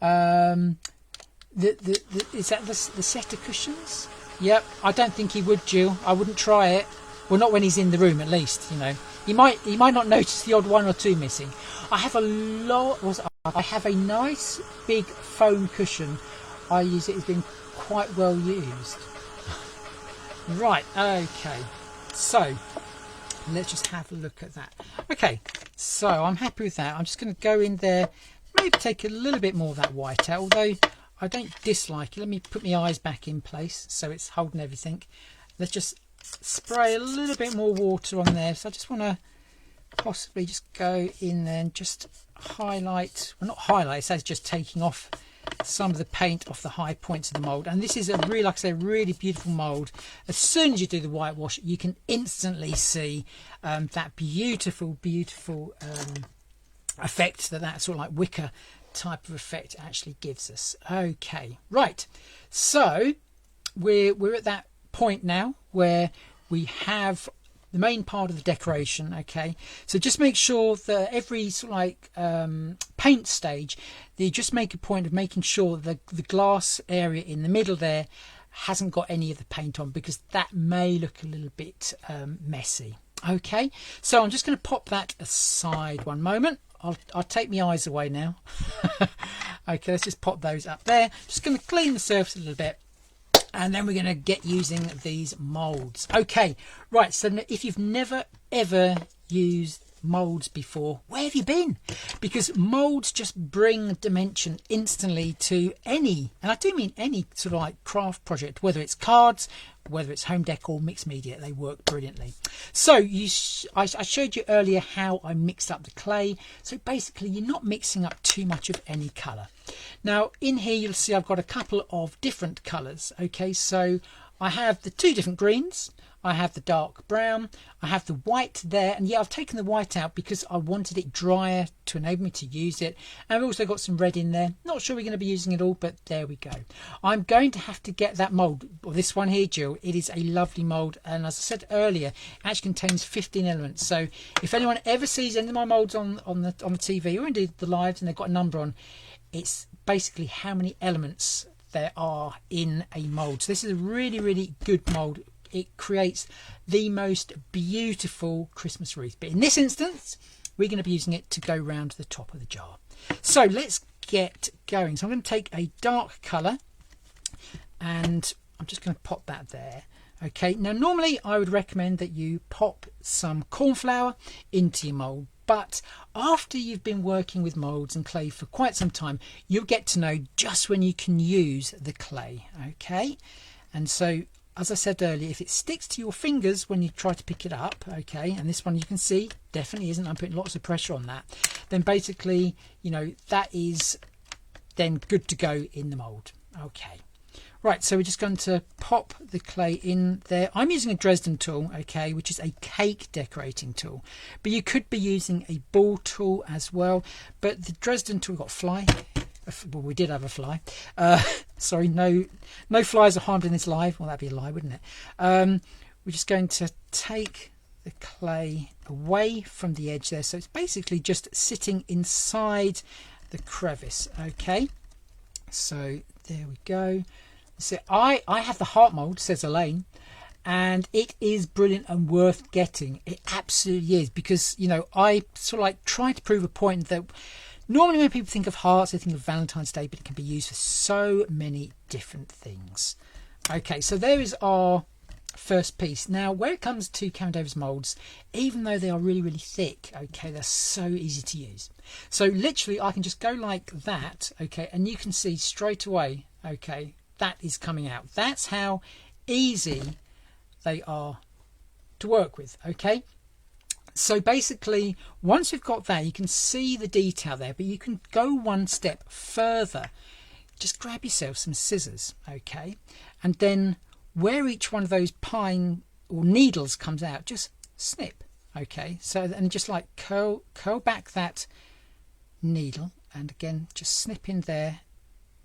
is that the set of cushions? Yep, I don't think he would, Jill. I wouldn't try it. Well, not when he's in the room, at least. You know, he might not notice the odd one or two missing. I have I have a nice big foam cushion. I use it as being quite well used. Right, okay, so let's just have a look at that. Okay, so I'm happy with that. I'm just going to go in there, maybe take a little bit more of that white out, although I don't dislike it. Let me put my eyes back in place so it's holding everything. Let's just spray a little bit more water on there. So I just want to possibly just go in there and just highlight, well not highlight, so it's just taking off some of the paint off the high points of the mould. And this is a really, like I say, really beautiful mould. As soon as you do the whitewash, you can instantly see that beautiful effect that sort of like wicker type of effect actually gives us. Okay, right, so we're at that point now where we have the main part of the decoration. Okay, so just make sure that every sort of like paint stage, you just make a point of making sure that the glass area in the middle there hasn't got any of the paint on, because that may look a little bit messy. Okay, so I'm just going to pop that aside one moment. I'll take my eyes away now. Okay, let's just pop those up there. Just going to clean the surface a little bit, and then we're going to get using these moulds. Okay, right, so if you've never ever used moulds before, where have you been? Because moulds just bring dimension instantly to any, and I do mean any sort of like craft project, whether it's cards, whether it's home decor, mixed media, they work brilliantly. So I showed you earlier how I mixed up the clay. So basically you're not mixing up too much of any colour. Now in here you'll see I've got a couple of different colours. Okay, so I have the two different greens, I have the dark brown, I have the white there, and yeah, I've taken the white out because I wanted it drier to enable me to use it. And I've also got some red in there. Not sure we're going to be using it all, but there we go. I'm going to have to get that mould, or this one here, Jill. It is a lovely mould, and as I said earlier, it actually contains 15 elements. So if anyone ever sees any of my moulds on the TV, or indeed the lives, and they've got a number on, it's basically how many elements there are in a mould. So this is a really, really good mould. It creates the most beautiful Christmas wreath. But in this instance, we're going to be using it to go round the top of the jar. So let's get going. So I'm going to take a dark colour, and I'm just going to pop that there. Okay, now normally I would recommend that you pop some corn flour into your mould, but after you've been working with moulds and clay for quite some time, you'll get to know just when you can use the clay. Okay, and so as I said earlier, if it sticks to your fingers when you try to pick it up, okay, and this one you can see definitely isn't, I'm putting lots of pressure on that, then basically, you know, that is then good to go in the mould. Okay. Right, so we're just going to pop the clay in there. I'm using a Dresden tool, okay, which is a cake decorating tool. But you could be using a ball tool as well. But the Dresden tool got fly. Well, we did have a fly. Sorry, no flies are harmed in this live. Well, that'd be a lie, wouldn't it? We're just going to take the clay away from the edge there. So it's basically just sitting inside the crevice, okay? So there we go. So I have the heart mould, says Elaine, and it is brilliant and worth getting. It absolutely is, because, you know, I sort of like try to prove a point that normally when people think of hearts, they think of Valentine's Day, but it can be used for so many different things. Okay, so there is our first piece. Now, where it comes to Karen Davis moulds, even though they are really, really thick, okay, they're so easy to use. So literally, I can just go like that, okay, and you can see straight away, okay, that is coming out. That's how easy they are to work with, okay? So basically, once you've got that, you can see the detail there, but you can go one step further. Just grab yourself some scissors, okay? And then where each one of those pine or needles comes out, just snip, okay? So, and just like curl back that needle, and again, just snip in there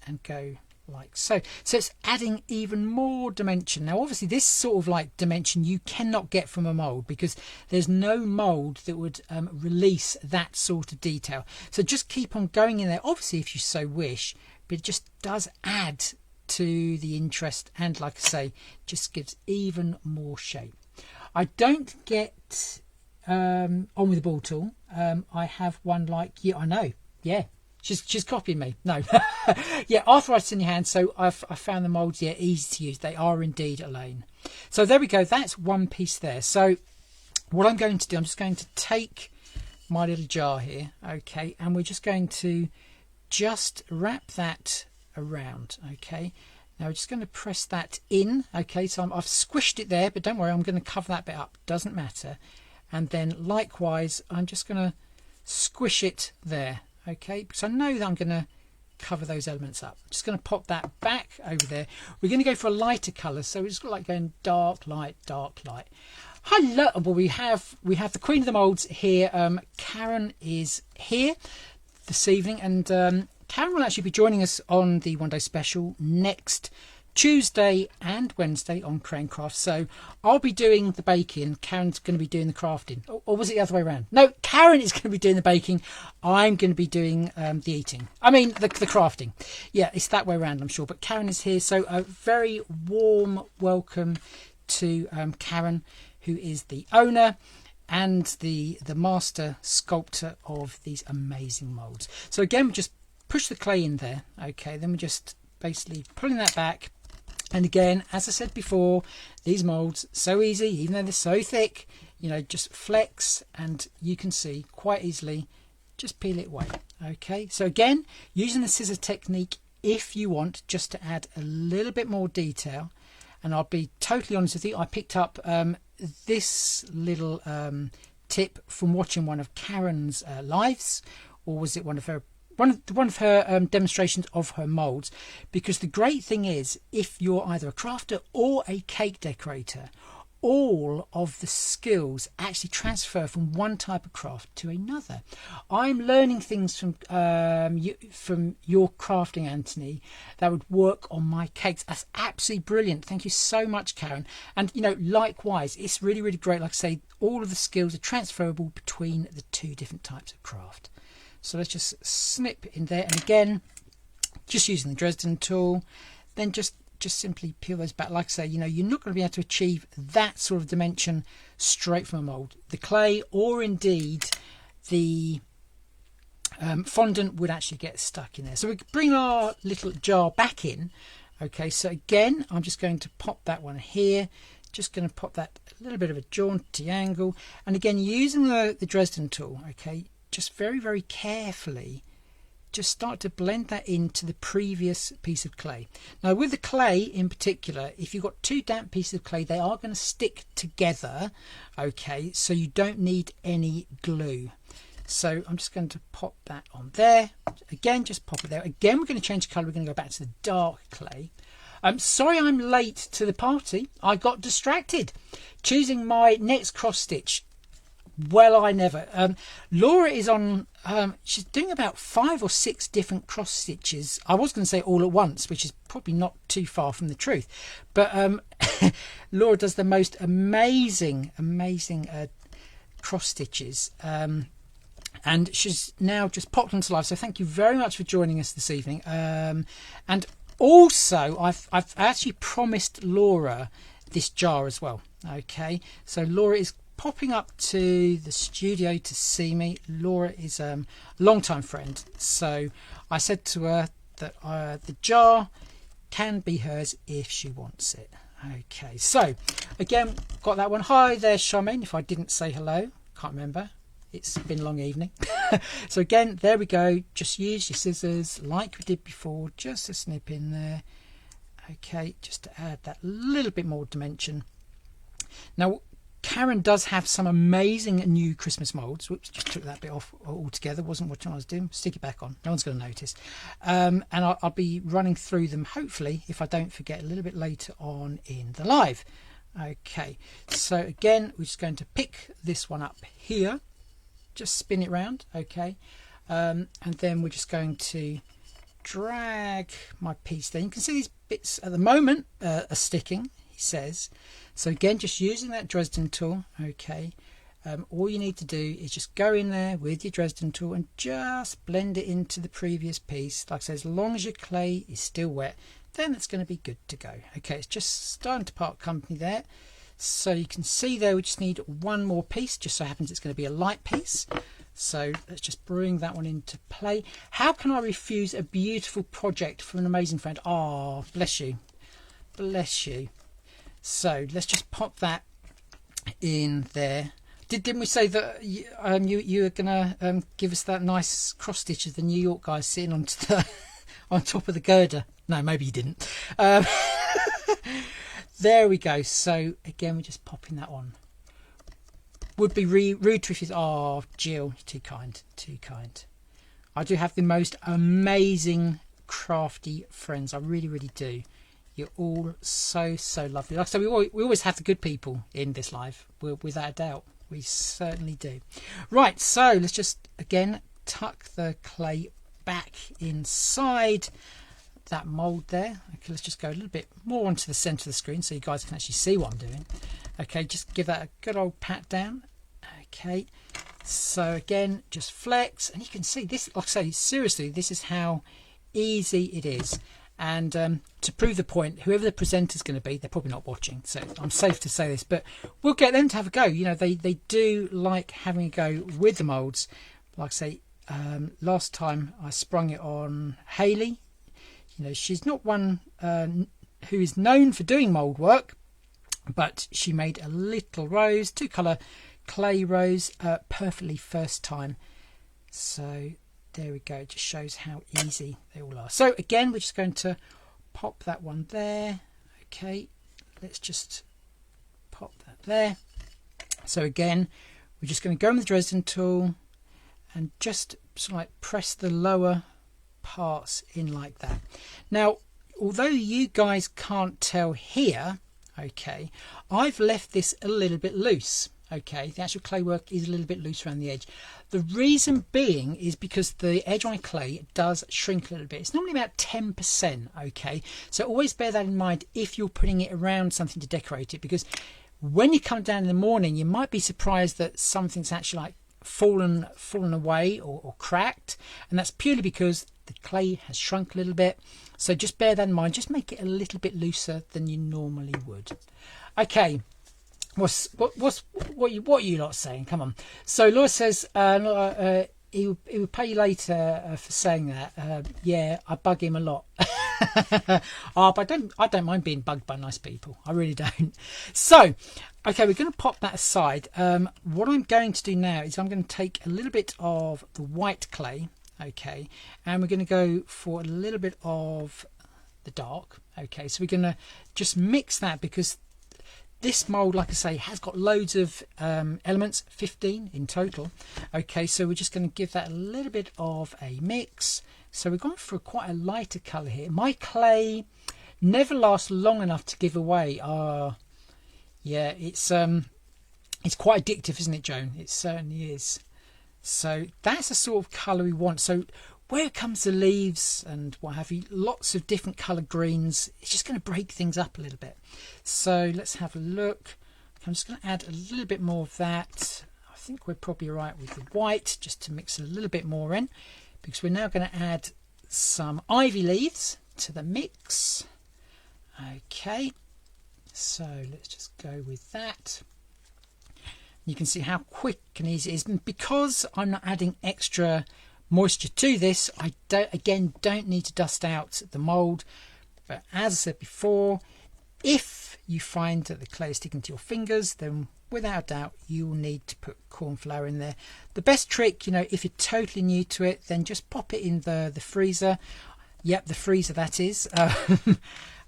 and go like so. So it's adding even more dimension. Now obviously this sort of like dimension you cannot get from a mould, because there's no mould that would release that sort of detail. So just keep on going in there, obviously if you so wish, but it just does add to the interest, and like I say, just gives even more shape. I don't get on with the ball tool. I have one like, yeah, I know, yeah, she's copying me. No. Yeah, arthritis in your hand. So I found the moulds, yeah, easy to use. They are indeed, Elaine. So there we go. That's one piece there. So what I'm going to do, I'm just going to take my little jar here, okay, and we're just going to just wrap that around, okay. Now we're just going to press that in, okay. So I've squished it there, but don't worry, I'm going to cover that bit up. Doesn't matter. And then likewise, I'm just going to squish it there. Okay, because I know that I'm going to cover those elements up. I'm just going to pop that back over there. We're going to go for a lighter colour, so it's like going dark, light, dark, light. Hello, well we have the Queen of the Moulds here. Karen is here this evening, and Karen will actually be joining us on the One Day Special next Tuesday and Wednesday on Crane Craft. So I'll be doing the baking, Karen's going to be doing the crafting. Or was it the other way around? No, Karen is going to be doing the baking, I'm going to be doing the eating. I mean the crafting. Yeah, it's that way around, I'm sure. But Karen is here, so a very warm welcome to Karen, who is the owner and the master sculptor of these amazing moulds. So again, we just push the clay in there, okay, then we're just basically pulling that back. And again, as I said before, these moulds, so easy, even though they're so thick, you know, just flex and you can see quite easily, just peel it away. Okay, so again, using the scissor technique if you want, just to add a little bit more detail. And I'll be totally honest with you, I picked up this little tip from watching one of Karen's lives, or was it one of her demonstrations of her moulds, because the great thing is, if you're either a crafter or a cake decorator, all of the skills actually transfer from one type of craft to another. I'm learning things from your crafting, Anthony, that would work on my cakes. That's absolutely brilliant. Thank you so much, Karen. And you know, likewise, it's really, really great. Like I say, all of the skills are transferable between the two different types of craft. So let's just snip in there, and again, just using the Dresden tool, then just simply peel those back. Like I say, you know, you're not going to be able to achieve that sort of dimension straight from a mould. The clay, or indeed the fondant, would actually get stuck in there. So we bring our little jar back in. Okay, so again, I'm just going to pop that one here, just going to pop that a little bit of a jaunty angle, and again using the Dresden tool, okay, just very, very carefully just start to blend that into the previous piece of clay. Now with the clay in particular, if you've got two damp pieces of clay, they are going to stick together, okay, so you don't need any glue. So I'm just going to pop that on there. Again, just pop it there. Again, we're going to change colour. We're going to go back to the dark clay. Sorry I'm late to the party. I got distracted choosing my next cross stitch. Well, I never. Laura is on, she's doing about 5 or 6 different cross stitches. I was going to say all at once, which is probably not too far from the truth. But Laura does the most amazing cross stitches. And she's now just popped onto live. So thank you very much for joining us this evening. And also, I've actually promised Laura this jar as well. Okay, so Laura is popping up to the studio to see me. Laura is a long-time friend, so I said to her that the jar can be hers if she wants it. Okay, so again, got that one. Hi there, Charmaine. If I didn't say hello, can't remember. It's been a long evening. So again, there we go. Just use your scissors like we did before. Just a snip in there. Okay, just to add that little bit more dimension. Now, Karen does have some amazing new Christmas moulds. Whoops, just took that bit off altogether. Wasn't what I was doing. Stick it back on. No one's going to notice. And I'll be running through them, hopefully, if I don't forget, a little bit later on in the live. Okay, so again, we're just going to pick this one up here. Just spin it round, okay. And then we're just going to drag my piece there. You can see these bits at the moment are sticking, he says. So again, just using that Dresden tool, okay. All you need to do is just go in there with your Dresden tool and just blend it into the previous piece. Like I said, as long as your clay is still wet, then it's going to be good to go. Okay, it's just starting to part company there. So you can see there we just need one more piece. Just so happens it's going to be a light piece. So let's just bring that one into play. How can I refuse a beautiful project from an amazing friend? Oh, bless you. Bless you. So let's just pop that in there. Didn't we say that you were going to give us that nice cross stitch of the New York guys sitting on top of the girder? No, maybe you didn't. There we go. So again, we're just popping that on. Would be rude to refuse. Oh, Jill, too kind, too kind. I do have the most amazing crafty friends. I really, really do. You're all so lovely. Like I said, we always have the good people in this live, without a doubt. We certainly do. Right, so let's just again tuck the clay back inside that mould there. Okay, let's just go a little bit more onto the center of the screen so you guys can actually see what I'm doing. Okay, just give that a good old pat down. Okay, so again, just flex, and you can see this. Like I say, seriously, this is how easy it is. And to prove the point, whoever the presenter's going to be, they're probably not watching, so I'm safe to say this, but we'll get them to have a go. You know, they do like having a go with the moulds. Like I say, last time I sprung it on Hayley. You know, she's not one who is known for doing mould work, but she made a little rose, 2-colour clay rose, perfectly first time. So there we go. It just shows how easy they all are. So again, we're just going to pop that one there. Okay, let's just pop that there. So again, we're just going to go with the Dresden tool and just sort of like press the lower parts in like that. Now, although you guys can't tell here, okay, I've left this a little bit loose. Okay, the actual clay work is a little bit loose around the edge. The reason being is because the edge on clay does shrink a little bit. It's normally about 10%, okay? So always bear that in mind if you're putting it around something to decorate it, because when you come down in the morning, you might be surprised that something's actually like fallen away or cracked, and that's purely because the clay has shrunk a little bit. So just bear that in mind. Just make it a little bit looser than you normally would. Okay. What are you lot saying? Come on. So Laura says he will pay you later for saying that. Yeah, I bug him a lot. Oh, but I don't mind being bugged by nice people. I really don't. So, okay, we're going to pop that aside. What I'm going to do now is I'm going to take a little bit of the white clay, okay, and we're going to go for a little bit of the dark. Okay, so we're going to just mix that, because this mould, like I say, has got loads of elements, 15 in total. Okay, so we're just going to give that a little bit of a mix. So we're going for quite a lighter colour here. My clay never lasts long enough to give away. Yeah, it's quite addictive, isn't it, Joan? It certainly is. So that's the sort of colour we want. So where it comes to leaves and what have you, lots of different coloured greens, it's just going to break things up a little bit. So let's have a look. I'm just going to add a little bit more of that. I think we're probably right with the white, just to mix a little bit more in, because we're now going to add some ivy leaves to the mix. Okay, so let's just go with that. You can see how quick and easy it is. And because I'm not adding extra moisture to this, I don't need to dust out the mould. But as I said before, if you find that the clay is sticking to your fingers, then without a doubt you will need to put corn flour in there. The best trick, you know, if you're totally new to it, then just pop it in the freezer. Yep, the freezer, that is. A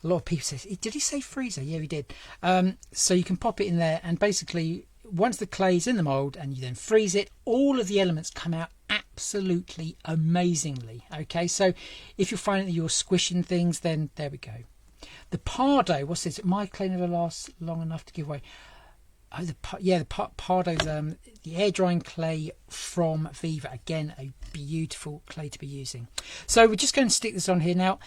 lot of people say, did he say freezer? Yeah, he did. So you can pop it in there, and basically once the clay's in the mould and you then freeze it, all of the elements come out absolutely amazingly. Okay, so if you're finding that you're squishing things, then there we go. The Pardo, what's this? My clay never lasts long enough to give away. Oh, the Pardo's the air drying clay from Viva. Again, a beautiful clay to be using. So we're just going to stick this on here now.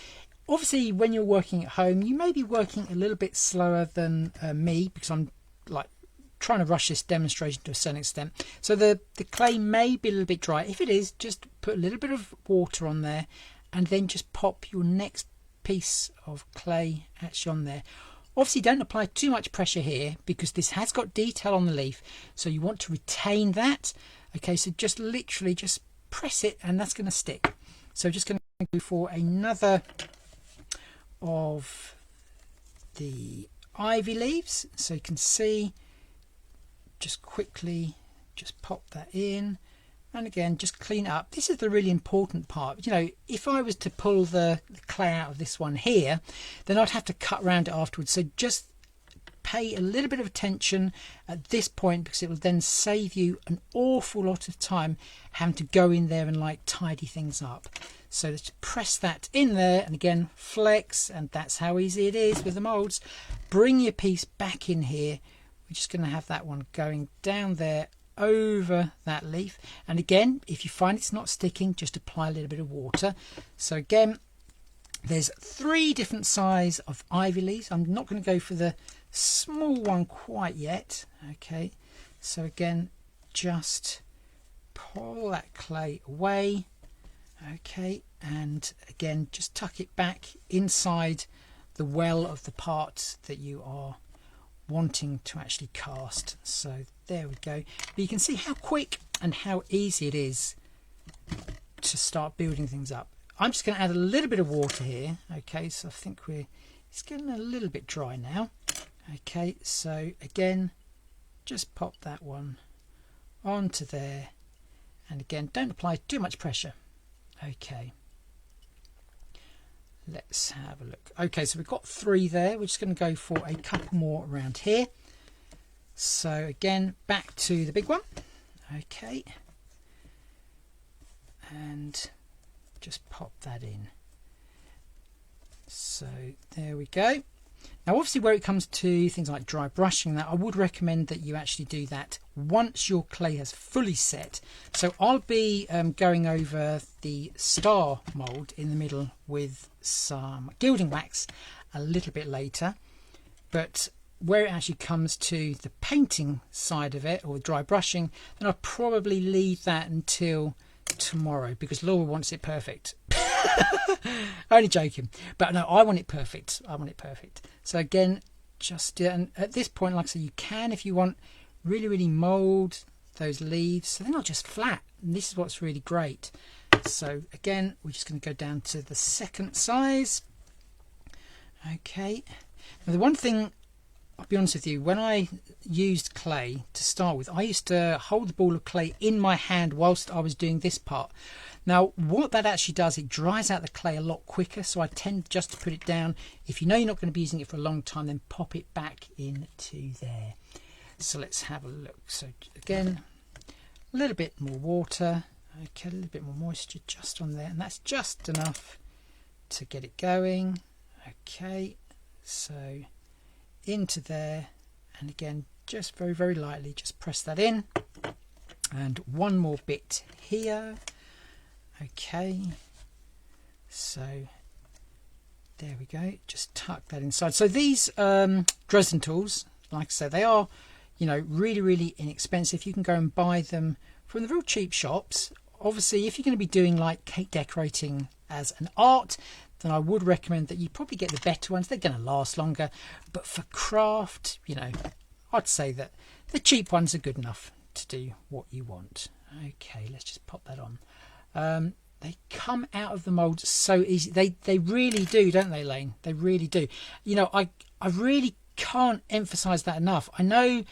Obviously, when you're working at home, you may be working a little bit slower than me, because I'm like trying to rush this demonstration to a certain extent. So the clay may be a little bit dry. If it is, just put a little bit of water on there, and then just pop your next piece of clay actually on there. Obviously, don't apply too much pressure here, because this has got detail on the leaf, so you want to retain that. Okay, so just literally just press it, and that's going to stick. So just going to go for another of the ivy leaves, so you can see, just quickly just pop that in, and again just clean up. This is the really important part. You know, if I was to pull the clay out of this one here, then I'd have to cut around it afterwards. So just pay a little bit of attention at this point, because it will then save you an awful lot of time having to go in there and like tidy things up. So let's press that in there, and again flex, and that's how easy it is with the moulds. Bring your piece back in here. We're just going to have that one going down there over that leaf, and again, if you find it's not sticking, just apply a little bit of water. So again, there's 3 different sizes of ivy leaves. I'm not going to go for the small one quite yet. Okay, so again, just pull that clay away. Okay, and again just tuck it back inside the well of the part that you are wanting to actually cast. So there we go. But you can see how quick and how easy it is to start building things up. I'm just going to add a little bit of water here. Okay, so I think it's getting a little bit dry now. Okay, so again, just pop that one onto there, and again, don't apply too much pressure. Okay, let's have a look. Okay, so we've got 3 there. We're just going to go for a couple more around here. So again, back to the big one. Okay, and just pop that in. So there we go. Now obviously, where it comes to things like dry brushing, that I would recommend that you actually do that once your clay has fully set. So I'll be going over the star mould in the middle with some gilding wax a little bit later, but where it actually comes to the painting side of it, or dry brushing, then I'll probably leave that until tomorrow, because Laura wants it perfect. Only joking, but no, I want it perfect. I want it perfect. So again, just and at this point, like I said, you can, if you want, really mould those leaves so they're not just flat. And this is what's really great. So again, we're just going to go down to the second size. Okay, now the one thing, I'll be honest with you, when I used clay to start with, I used to hold the ball of clay in my hand whilst I was doing this part. Now what that actually does, it dries out the clay a lot quicker, so I tend just to put it down. If you know you're not going to be using it for a long time, then pop it back into there. So let's have a look. So again, a little bit more water, okay, a little bit more moisture just on there, and that's just enough to get it going. Okay, so into there, and again just very, very lightly just press that in, and one more bit here. Okay, so there we go, just tuck that inside. So these Dresden tools, like I said, they are, you know, really, really inexpensive. You can go and buy them from the real cheap shops. Obviously, if you're going to be doing like cake decorating as an art, then I would recommend that you probably get the better ones. They're going to last longer. But for craft, you know, I'd say that the cheap ones are good enough to do what you want. Okay, let's just pop that on. They come out of the mould so easy. They really do, don't they, Lane? They really do. You know, I really can't emphasize that enough. I know,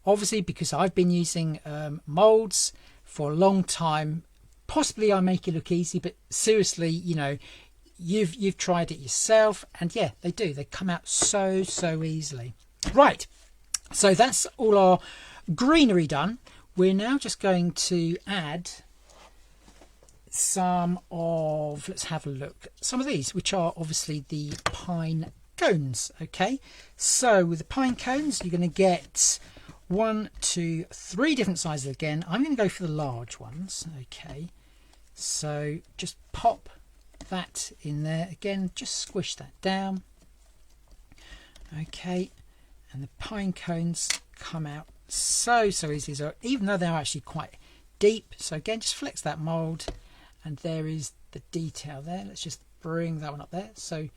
obviously, because I've been using moulds for a long time, possibly I make it look easy, but seriously, you know, you've tried it yourself, and yeah, they do. They come out so easily. Right, so that's all our greenery done. We're now just going to add some of, let's have a look, some of these, which are obviously the pine cones. Okay, so with the pine cones, you're going to get 1, 2, 3 different sizes. Again, I'm going to go for the large ones. Okay, so just pop that in there. Again, just squish that down. Okay, and the pine cones come out so easy, so even though they're actually quite deep. So again, just flex that mold, and there is the detail there. Let's just bring that one up there so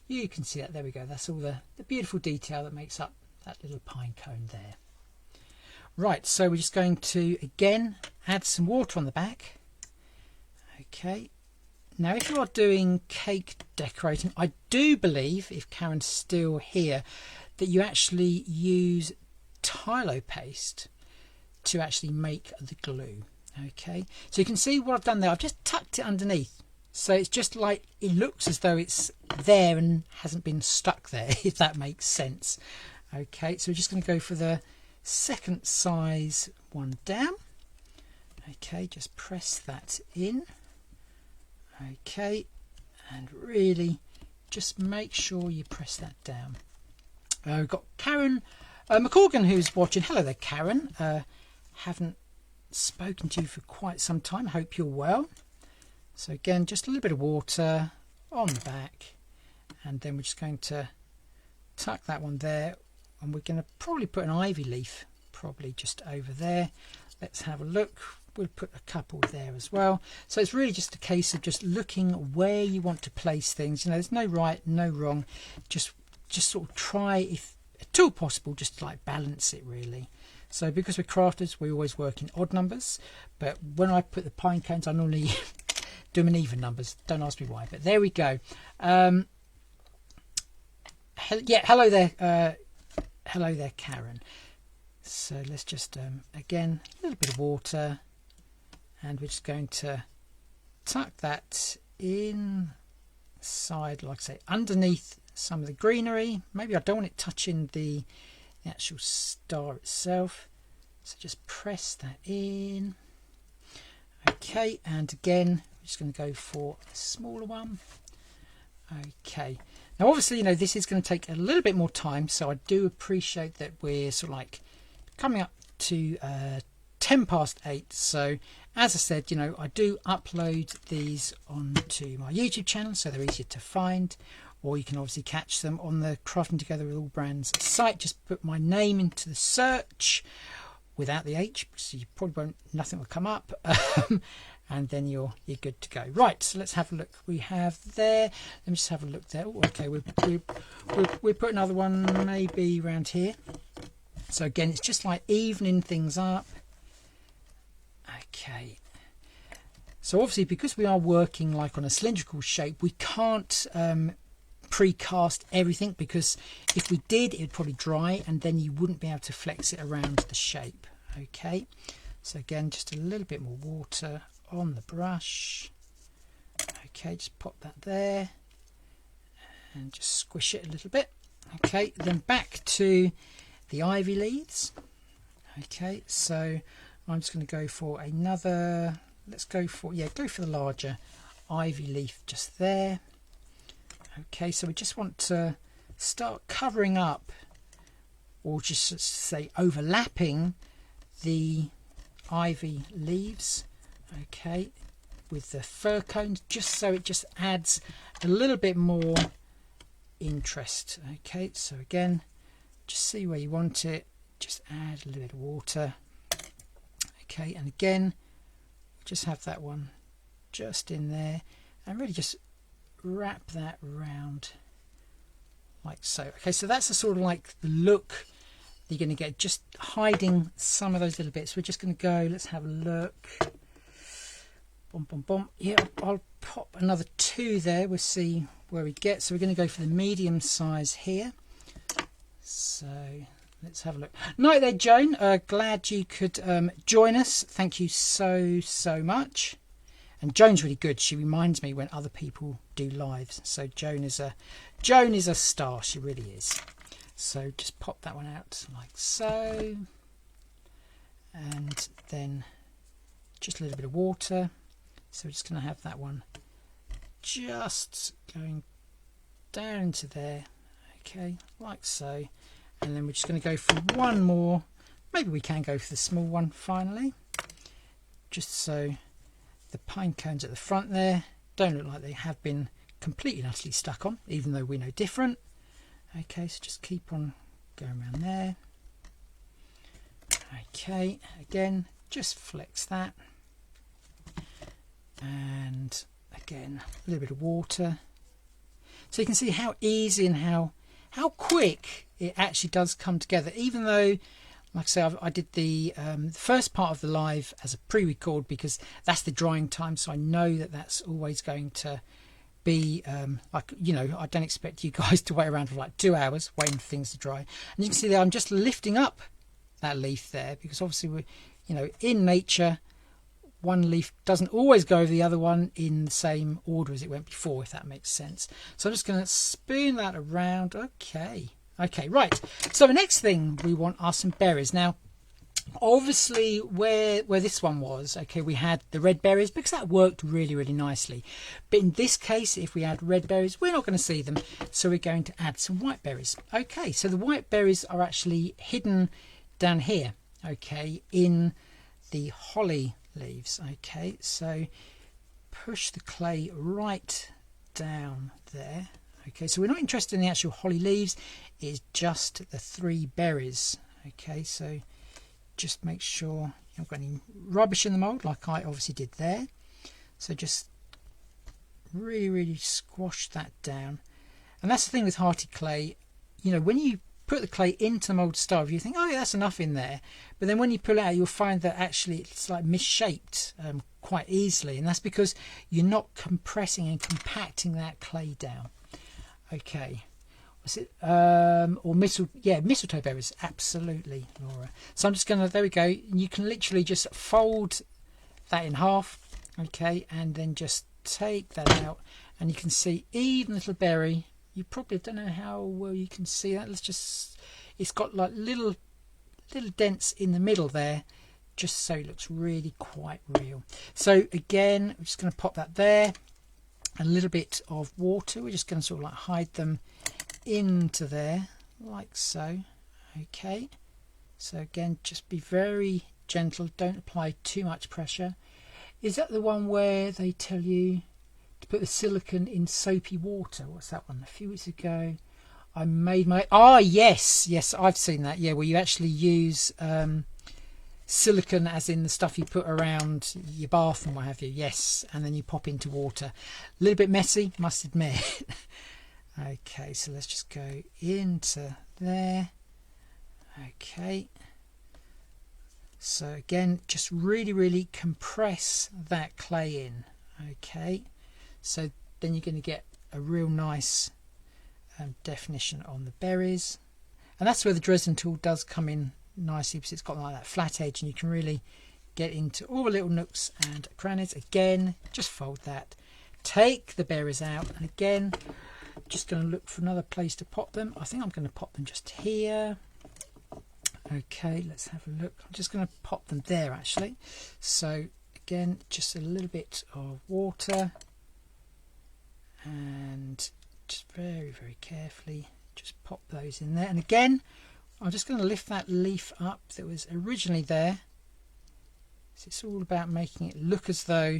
you can see that. There we go. That's all the beautiful detail that makes up that little pine cone there. Right, so we're just going to again add some water on the back. Okay, now if you are doing cake decorating, I do believe, if Karen's still here, that you actually use Tylo paste to actually make the glue. Okay, so you can see what I've done there. I've just tucked it underneath, so it's just like it looks as though it's there and hasn't been stuck there, if that makes sense. Okay, so we're just going to go for the second size one down. Okay, just press that in. Okay, and really just make sure you press that down. We've got Karen McCorgan who's watching. Hello there, Karen. Haven't spoken to you for quite some time. Hope you're well. So again, just a little bit of water on the back, and then we're just going to tuck that one there, and we're going to probably put an ivy leaf probably just over there. Let's have a look. We'll put a couple there as well. So it's really just a case of just looking where you want to place things. You know, there's no right, no wrong. Just sort of try, if at all possible, just like balance it really. So because we're crafters, we always work in odd numbers, but when I put the pine cones, I normally do them in even numbers. Don't ask me why, but there we go. Yeah, hello there, Karen. So let's just again, a little bit of water, and we're just going to tuck that inside, like I say, underneath some of the greenery. Maybe I don't want it touching the actual star itself, so just press that in. Okay, and again we're just going to go for a smaller one. Okay, now obviously, you know, this is going to take a little bit more time, so I do appreciate that we're sort of like coming up to 8:10. So as I said, you know, I do upload these onto my YouTube channel, so they're easier to find, or you can obviously catch them on the Crafting Together with All Brands site. Just put my name into the search without the H, so you probably won't, nothing will come up, and then you're good to go. Right, so let's have a look. We have there. Let me just have a look there. Oh, okay, we put another one maybe around here. So again, it's just like evening things up. Okay. So obviously, because we are working like on a cylindrical shape, we can't precast everything, because if we did, it would probably dry and then you wouldn't be able to flex it around the shape. Okay, so again, just a little bit more water on the brush. Okay, just pop that there and just squish it a little bit. Okay, then back to the ivy leaves. Okay, so I'm just going to go for another, let's go for, yeah, go for the larger ivy leaf just there. Okay, so we just want to start covering up, or just say overlapping, the ivy leaves, okay, with the fir cones, just so it just adds a little bit more interest. Okay, so again, just see where you want it, just add a little bit of water. Okay, and again, just have that one just in there and really just wrap that around like so. Okay, so that's the sort of like the look you're going to get, just hiding some of those little bits. We're just going to go, let's have a look. Boom, boom, boom. Yeah, I'll pop another 2 there. We'll see where we get. So we're going to go for the medium size here. So let's have a look. Night there, Joan. Glad you could join us. Thank you so much. And Joan's really good. She reminds me when other people do lives. So Joan is a star. She really is. So just pop that one out like so, and then just a little bit of water. So we're just going to have that one just going down into there. Okay, like so. And then we're just going to go for one more. Maybe we can go for the small one finally, just so the pine cones at the front there don't look like they have been completely and utterly stuck on, even though we know different. Okay, so just keep on going around there. Okay, again, just flex that. And again, a little bit of water. So you can see how easy and how quick it actually does come together, even though, like I say, I did the first part of the live as a pre-record because that's the drying time, so I know that that's always going to be like, you know, I don't expect you guys to wait around for like 2 hours waiting for things to dry. And you can see there I'm just lifting up that leaf there, because obviously we're, you know, in nature, one leaf doesn't always go over the other one in the same order as it went before, if that makes sense. So I'm just going to spoon that around. Okay, right. So the next thing we want are some berries. Now, obviously where this one was, okay, we had the red berries because that worked really nicely. But in this case, if we add red berries, we're not going to see them. So we're going to add some white berries. Okay, so the white berries are actually hidden down here, okay, in the holly leaves. Okay, so push the clay right down there. Okay, so we're not interested in the actual holly leaves, it's just the 3 berries. Okay, so just make sure you haven't got any rubbish in the mould like I obviously did there. So just really squash that down. And that's the thing with hearty clay, you know, when you put the clay into the mould to start with, you think, oh yeah, that's enough in there, but then when you pull it out, you'll find that actually it's like misshaped quite easily, and that's because you're not compressing and compacting that clay down. Okay, what's it, or mistletoe berries, absolutely, Laura. So I'm just gonna, there we go, you can literally just fold that in half, okay, and then just take that out, and you can see even little berry. You probably don't know how well you can see that. Let's just, it's got like little dents in the middle there, just so it looks really quite real. So again, I'm just going to pop that there. A little bit of water. We're just going to sort of like hide them into there, like so. Okay. So again, just be very gentle. Don't apply too much pressure. Is that the one where they tell you to put the silicone in soapy water? What's that one? A few weeks ago I made my, yes I've seen that, yeah, where you actually use silicone as in the stuff you put around your bath and what have you, yes, and then you pop into water. A little bit messy, must admit. Okay, so let's just go into there. Okay, so again, just really compress that clay in. Okay, so then you're going to get a real nice definition on the berries, and that's where the Dresden tool does come in nicely, because it's got like that flat edge and you can really get into all the little nooks and crannies. Again, just fold that, take the berries out, and again just going to look for another place to pop them. I think I'm going to pop them just here. Okay, let's have a look. I'm just going to pop them there actually. So again, just a little bit of water, and just very, very carefully just pop those in there. And again, I'm just going to lift that leaf up that was originally there. So it's all about making it look as though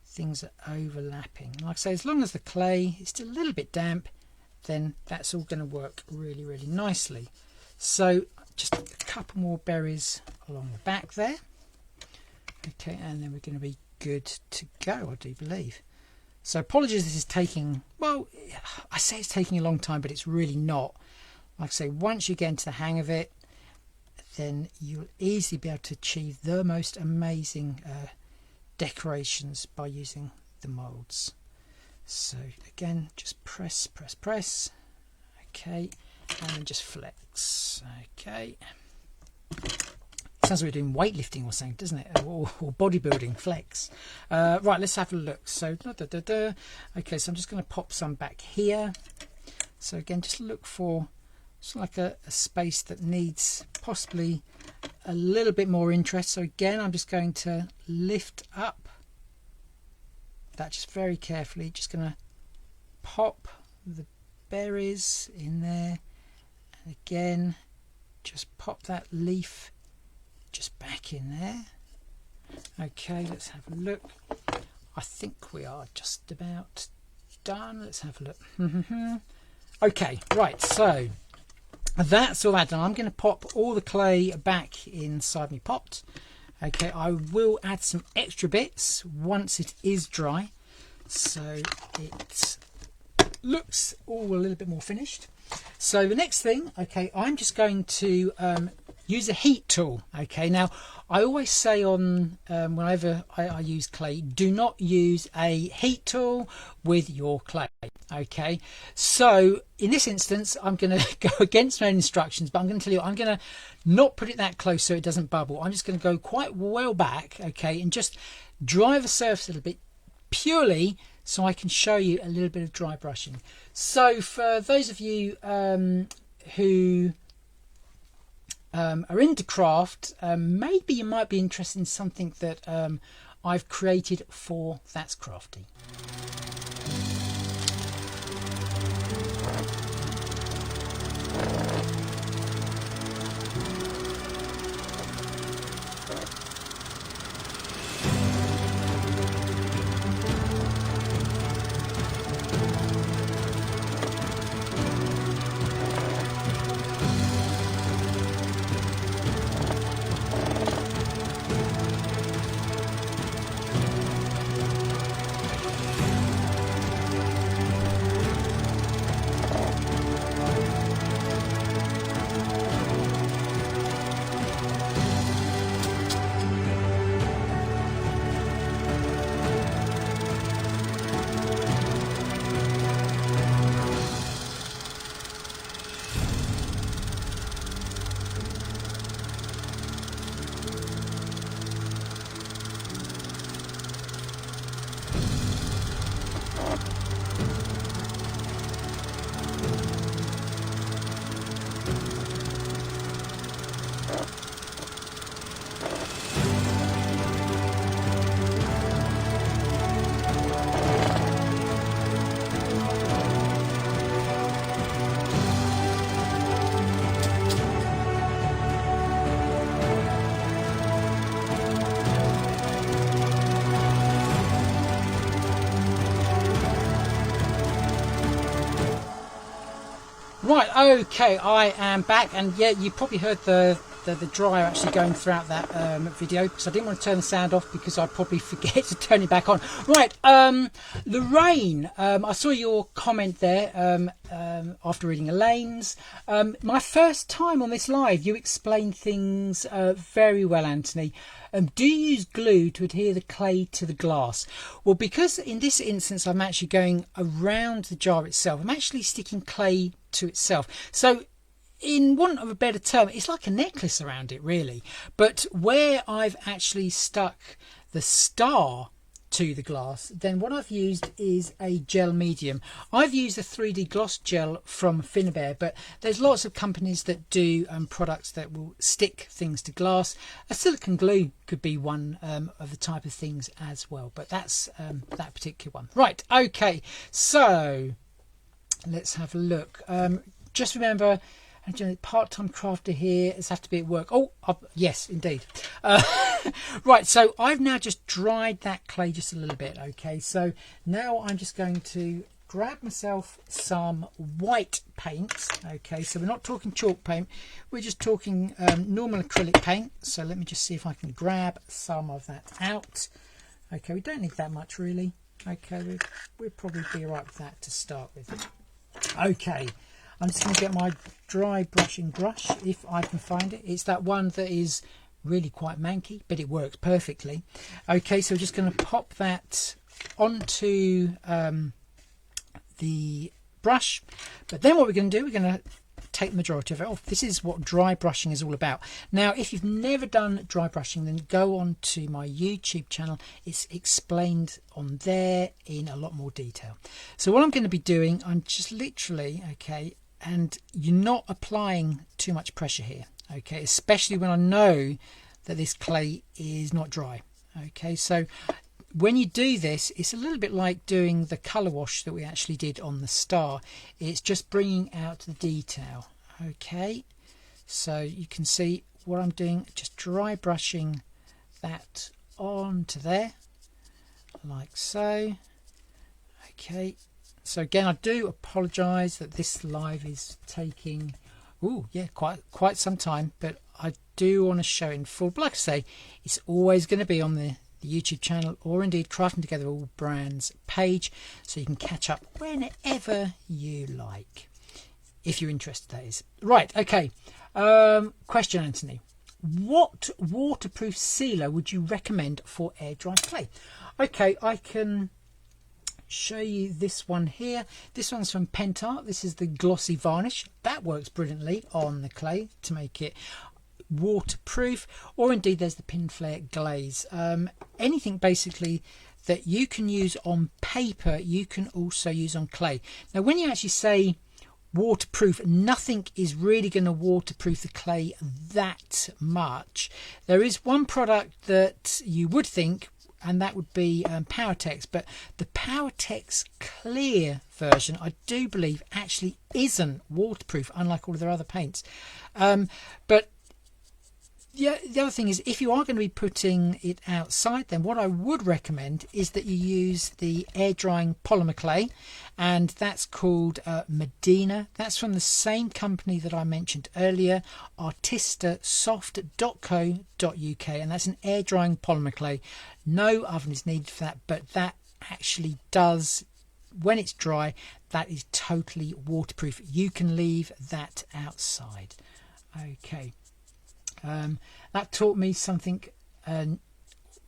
things are overlapping. Like I say, as long as the clay is still a little bit damp, then that's all going to work really, really nicely. So just a couple more berries along the back there. Okay, and then we're going to be good to go, I do believe. So apologies, this is taking, well, I say it's taking a long time, but it's really not. Like I say, once you get into the hang of it, then you'll easily be able to achieve the most amazing decorations by using the moulds. So again, just press, press, press. Okay, and then just flex. Okay. Sounds like we're doing weightlifting or something, doesn't it? Or bodybuilding, flex. Right, let's have a look. So, okay, so I'm just going to pop some back here. So again, just look for like a space that needs possibly a little bit more interest. So again, I'm just going to lift up that just very carefully. Just going to pop the berries in there. And again, just pop that leaf just back in there. Okay, let's have a look. I think we are just about done. Let's have a look. Okay, right, so that's all that done. I'm going to pop all the clay back inside my pot. Okay, I will add some extra bits once it is dry, so it looks all a little bit more finished. So the next thing, okay, I'm just going to use a heat tool. Okay, now I always say on whenever I use clay, do not use a heat tool with your clay. Okay, so in this instance I'm going to go against my own instructions, but I'm going to tell you I'm going to not put it that close so it doesn't bubble. I'm just going to go quite well back, okay, and just dry the surface a little bit, purely so I can show you a little bit of dry brushing. So for those of you who are into craft, maybe you might be interested in something that I've created for That's Crafty. Right, okay, I am back, and yeah, you probably heard the the dryer actually going throughout that video, because I didn't want to turn the sound off because I'd probably forget to turn it back on. Right, Lorraine, I saw your comment there after reading Elaine's. My first time on this live, you explained things very well, Anthony. Do you use glue to adhere the clay to the glass? Well, because in this instance I'm actually going around the jar itself, I'm actually sticking clay to itself. So in want of a better term, it's like a necklace around it, really. But where I've actually stuck the star to the glass, then what I've used is a gel medium. I've used a 3D gloss gel from Finnabair, but there's lots of companies that do products that will stick things to glass. A silicone glue could be one of the type of things as well, but that's that particular one. Right, okay, so let's have a look. Just remember, part-time crafter here, it's have to be at work. Oh, yes, indeed. Right, so I've now just dried that clay just a little bit. Okay, so now I'm just going to grab myself some white paint. Okay, so we're not talking chalk paint, we're just talking normal acrylic paint. So let me just see if I can grab some of that out. Okay, we don't need that much really. Okay, we'll probably be all right with that to start with. Okay, I'm just going to get my dry brushing brush, if I can find it. It's that one that is really quite manky, but it works perfectly. Okay, so we're just going to pop that onto the brush. But then what we're going to do, we're going to take the majority of it off. This is what dry brushing is all about. Now, if you've never done dry brushing, then go on to my YouTube channel. It's explained on there in a lot more detail. So what I'm going to be doing, I'm just literally, okay, and you're not applying too much pressure here, okay, especially when I know that this clay is not dry. Okay, so when you do this, it's a little bit like doing the colour wash that we actually did on the star. It's just bringing out the detail. Okay, so you can see what I'm doing, just dry brushing that onto there like so. Okay, so again, I do apologise that this live is taking quite some time, but I do want to show in full. But like I say, it's always going to be on the YouTube channel, or indeed Crafting Together All Brands page, so you can catch up whenever you like, if you're interested, that is. Right, okay. Question, Anthony. What waterproof sealer would you recommend for air dry clay? Okay, I can show you this one here. This one's from Pentart. This is the glossy varnish. That works brilliantly on the clay to make it waterproof, or indeed there's the pin flare glaze. Anything basically that you can use on paper, you can also use on clay. Now, when you actually say waterproof, nothing is really going to waterproof the clay that much. There is one product that you would think, and that would be Powertex, but the Powertex clear version, I do believe, actually isn't waterproof, unlike all of their other paints. But yeah, the other thing is, if you are going to be putting it outside, then what I would recommend is that you use the air drying polymer clay, and that's called Medina. That's from the same company that I mentioned earlier, artistasoft.co.uk, and that's an air drying polymer clay. No oven is needed for that, but that actually does, when it's dry, that is totally waterproof. You can leave that outside. Okay. That taught me something.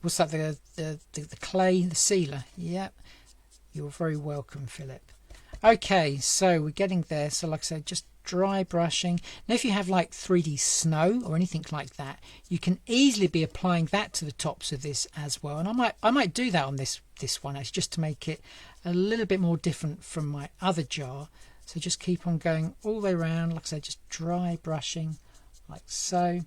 Was that the clay, the sealer? Yep. You're very welcome, Philip. Okay, so we're getting there. So like I said, just dry brushing. Now, if you have like 3D snow or anything like that, you can easily be applying that to the tops of this as well. And I might do that on this one, actually, just to make it a little bit more different from my other jar. So just keep on going all the way around. Like I said, just dry brushing like so.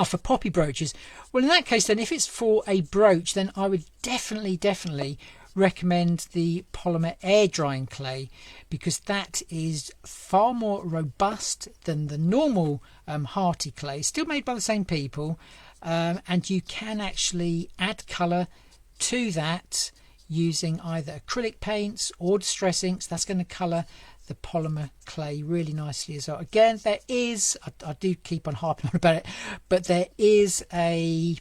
For poppy brooches, well, in that case, then if it's for a brooch, then I would definitely recommend the polymer air drying clay, because that is far more robust than the normal hearty clay, still made by the same people, and you can actually add colour to that using either acrylic paints or distress inks. That's going to colour the polymer clay really nicely as well. Again, there is, I do keep on harping on about it, but there is a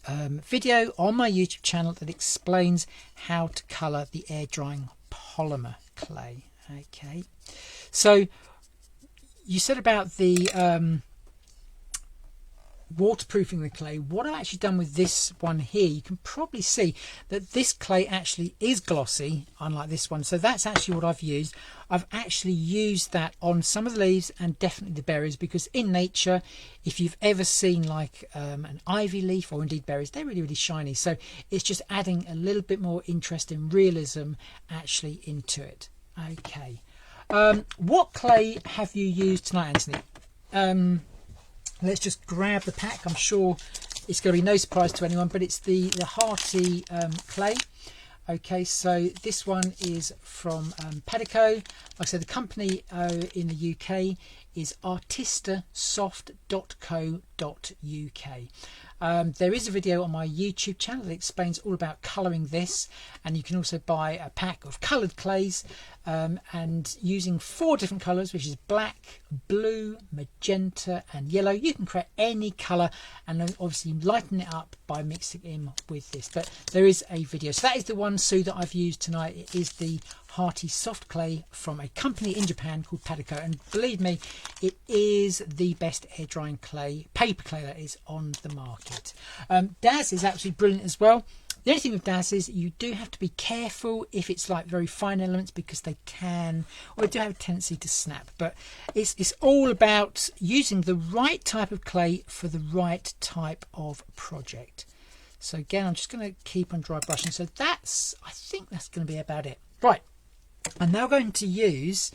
video on my YouTube channel that explains how to colour the air drying polymer clay. Okay, so you said about the waterproofing the clay. What I've actually done with this one here, you can probably see that this clay actually is glossy, unlike this one. So that's actually what I've used. I've actually used that on some of the leaves and definitely the berries, because in nature, if you've ever seen like an ivy leaf or indeed berries, they're really, really shiny. So it's just adding a little bit more interest and realism actually into it. Okay, what clay have you used tonight, Anthony? Let's just grab the pack. I'm sure it's going to be no surprise to anyone, but it's the Hearty clay. Okay, so this one is from Pedico. Like I said, the company in the UK is artistasoft.co.uk. There is a video on my YouTube channel that explains all about colouring this, and you can also buy a pack of coloured clays and using 4 different colours, which is black, blue, magenta and yellow. You can create any colour and then obviously lighten it up by mixing in with this, but there is a video. So that is the one, Sue, that I've used tonight. It is the Hearty soft clay from a company in Japan called Pedico, and believe me, it is the best air drying clay, paper clay that is, on the market. Daz is absolutely brilliant as well. The only thing with Daz is you do have to be careful if it's like very fine elements, because they can, or they do have a tendency to snap. But it's all about using the right type of clay for the right type of project. So again, I'm just going to keep on dry brushing. So that's, I think that's going to be about it. Right, I'm now going to use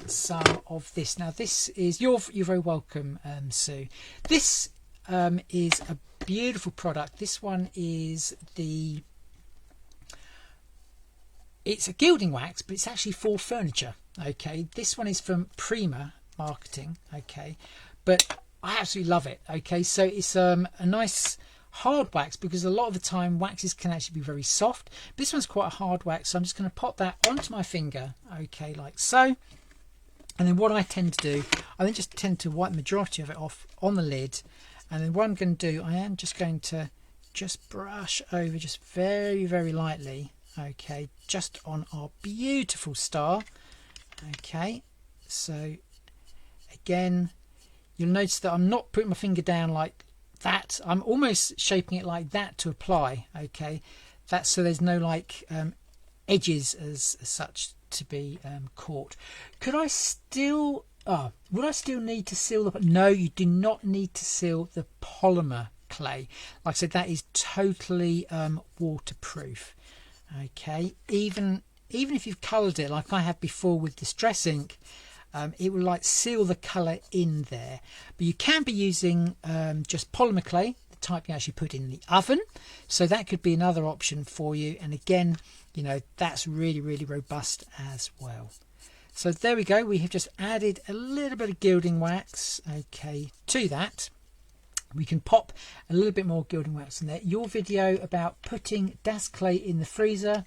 some of this. Now this is, you're very welcome, Sue. This is a beautiful product. This one is it's a gilding wax, but it's actually for furniture. Okay, this one is from Prima Marketing. Okay, but I absolutely love it. Okay, so it's a nice hard wax, because a lot of the time waxes can actually be very soft. This one's quite a hard wax, so I'm just going to pop that onto my finger, okay, like so. And then what I tend to do, I then just tend to wipe the majority of it off on the lid. And then what I'm going to do, I am just going to just brush over just very, very lightly, okay, just on our beautiful star. Okay, so again, you'll notice that I'm not putting my finger down like that. I'm almost shaping it like that to apply. Okay, that's so there's no like edges as such to be caught. Could I still would I still need to seal the, no, you do not need to seal the polymer clay. Like I said, that is totally waterproof. Okay, even if you've coloured it like I have before with distress ink, it will like seal the colour in there. But you can be using just polymer clay, the type you actually put in the oven, so that could be another option for you. And again, you know, that's really, really robust as well. So there we go, we have just added a little bit of gilding wax, okay, to that. We can pop a little bit more gilding wax in there. Your video about putting DAS clay in the freezer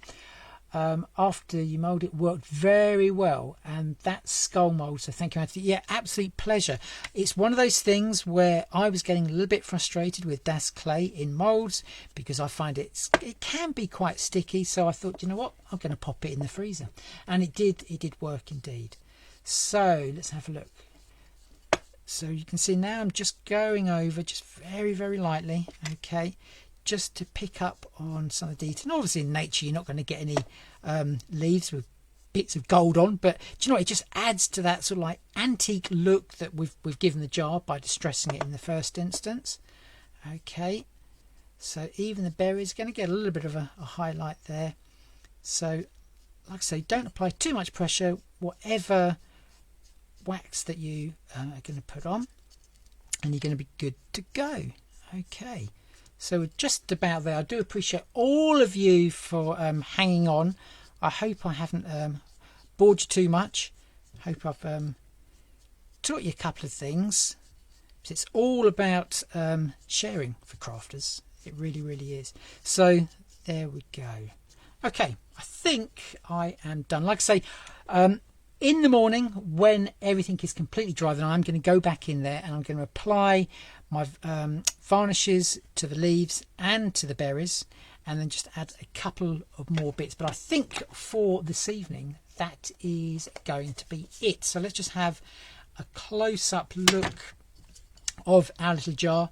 after you mould it worked very well, and that skull mould, so thank you, Anthony. Yeah, absolute pleasure. It's one of those things where I was getting a little bit frustrated with DAS clay in moulds, because I find it can be quite sticky. So I thought, you know what, I'm going to pop it in the freezer, and it did work indeed. So let's have a look. So you can see now I'm just going over just very, very lightly, okay, just to pick up on some of the detail. And obviously in nature you're not going to get any leaves with bits of gold on, but do you know what, it just adds to that sort of like antique look that we've given the jar by distressing it in the first instance. Okay, so even the berries are going to get a little bit of a highlight there. So like I say, don't apply too much pressure, whatever wax that you are going to put on, and you're going to be good to go. Okay, so we're just about there. I do appreciate all of you for hanging on. I hope I haven't bored you too much. I hope I've taught you a couple of things. It's all about sharing for crafters. It really, really is. So there we go. Okay, I think I am done. Like I say, in the morning when everything is completely dry, then I'm going to go back in there and I'm going to apply my varnishes to the leaves and to the berries, and then just add a couple of more bits. But I think for this evening that is going to be it. So let's just have a close-up look of our little jar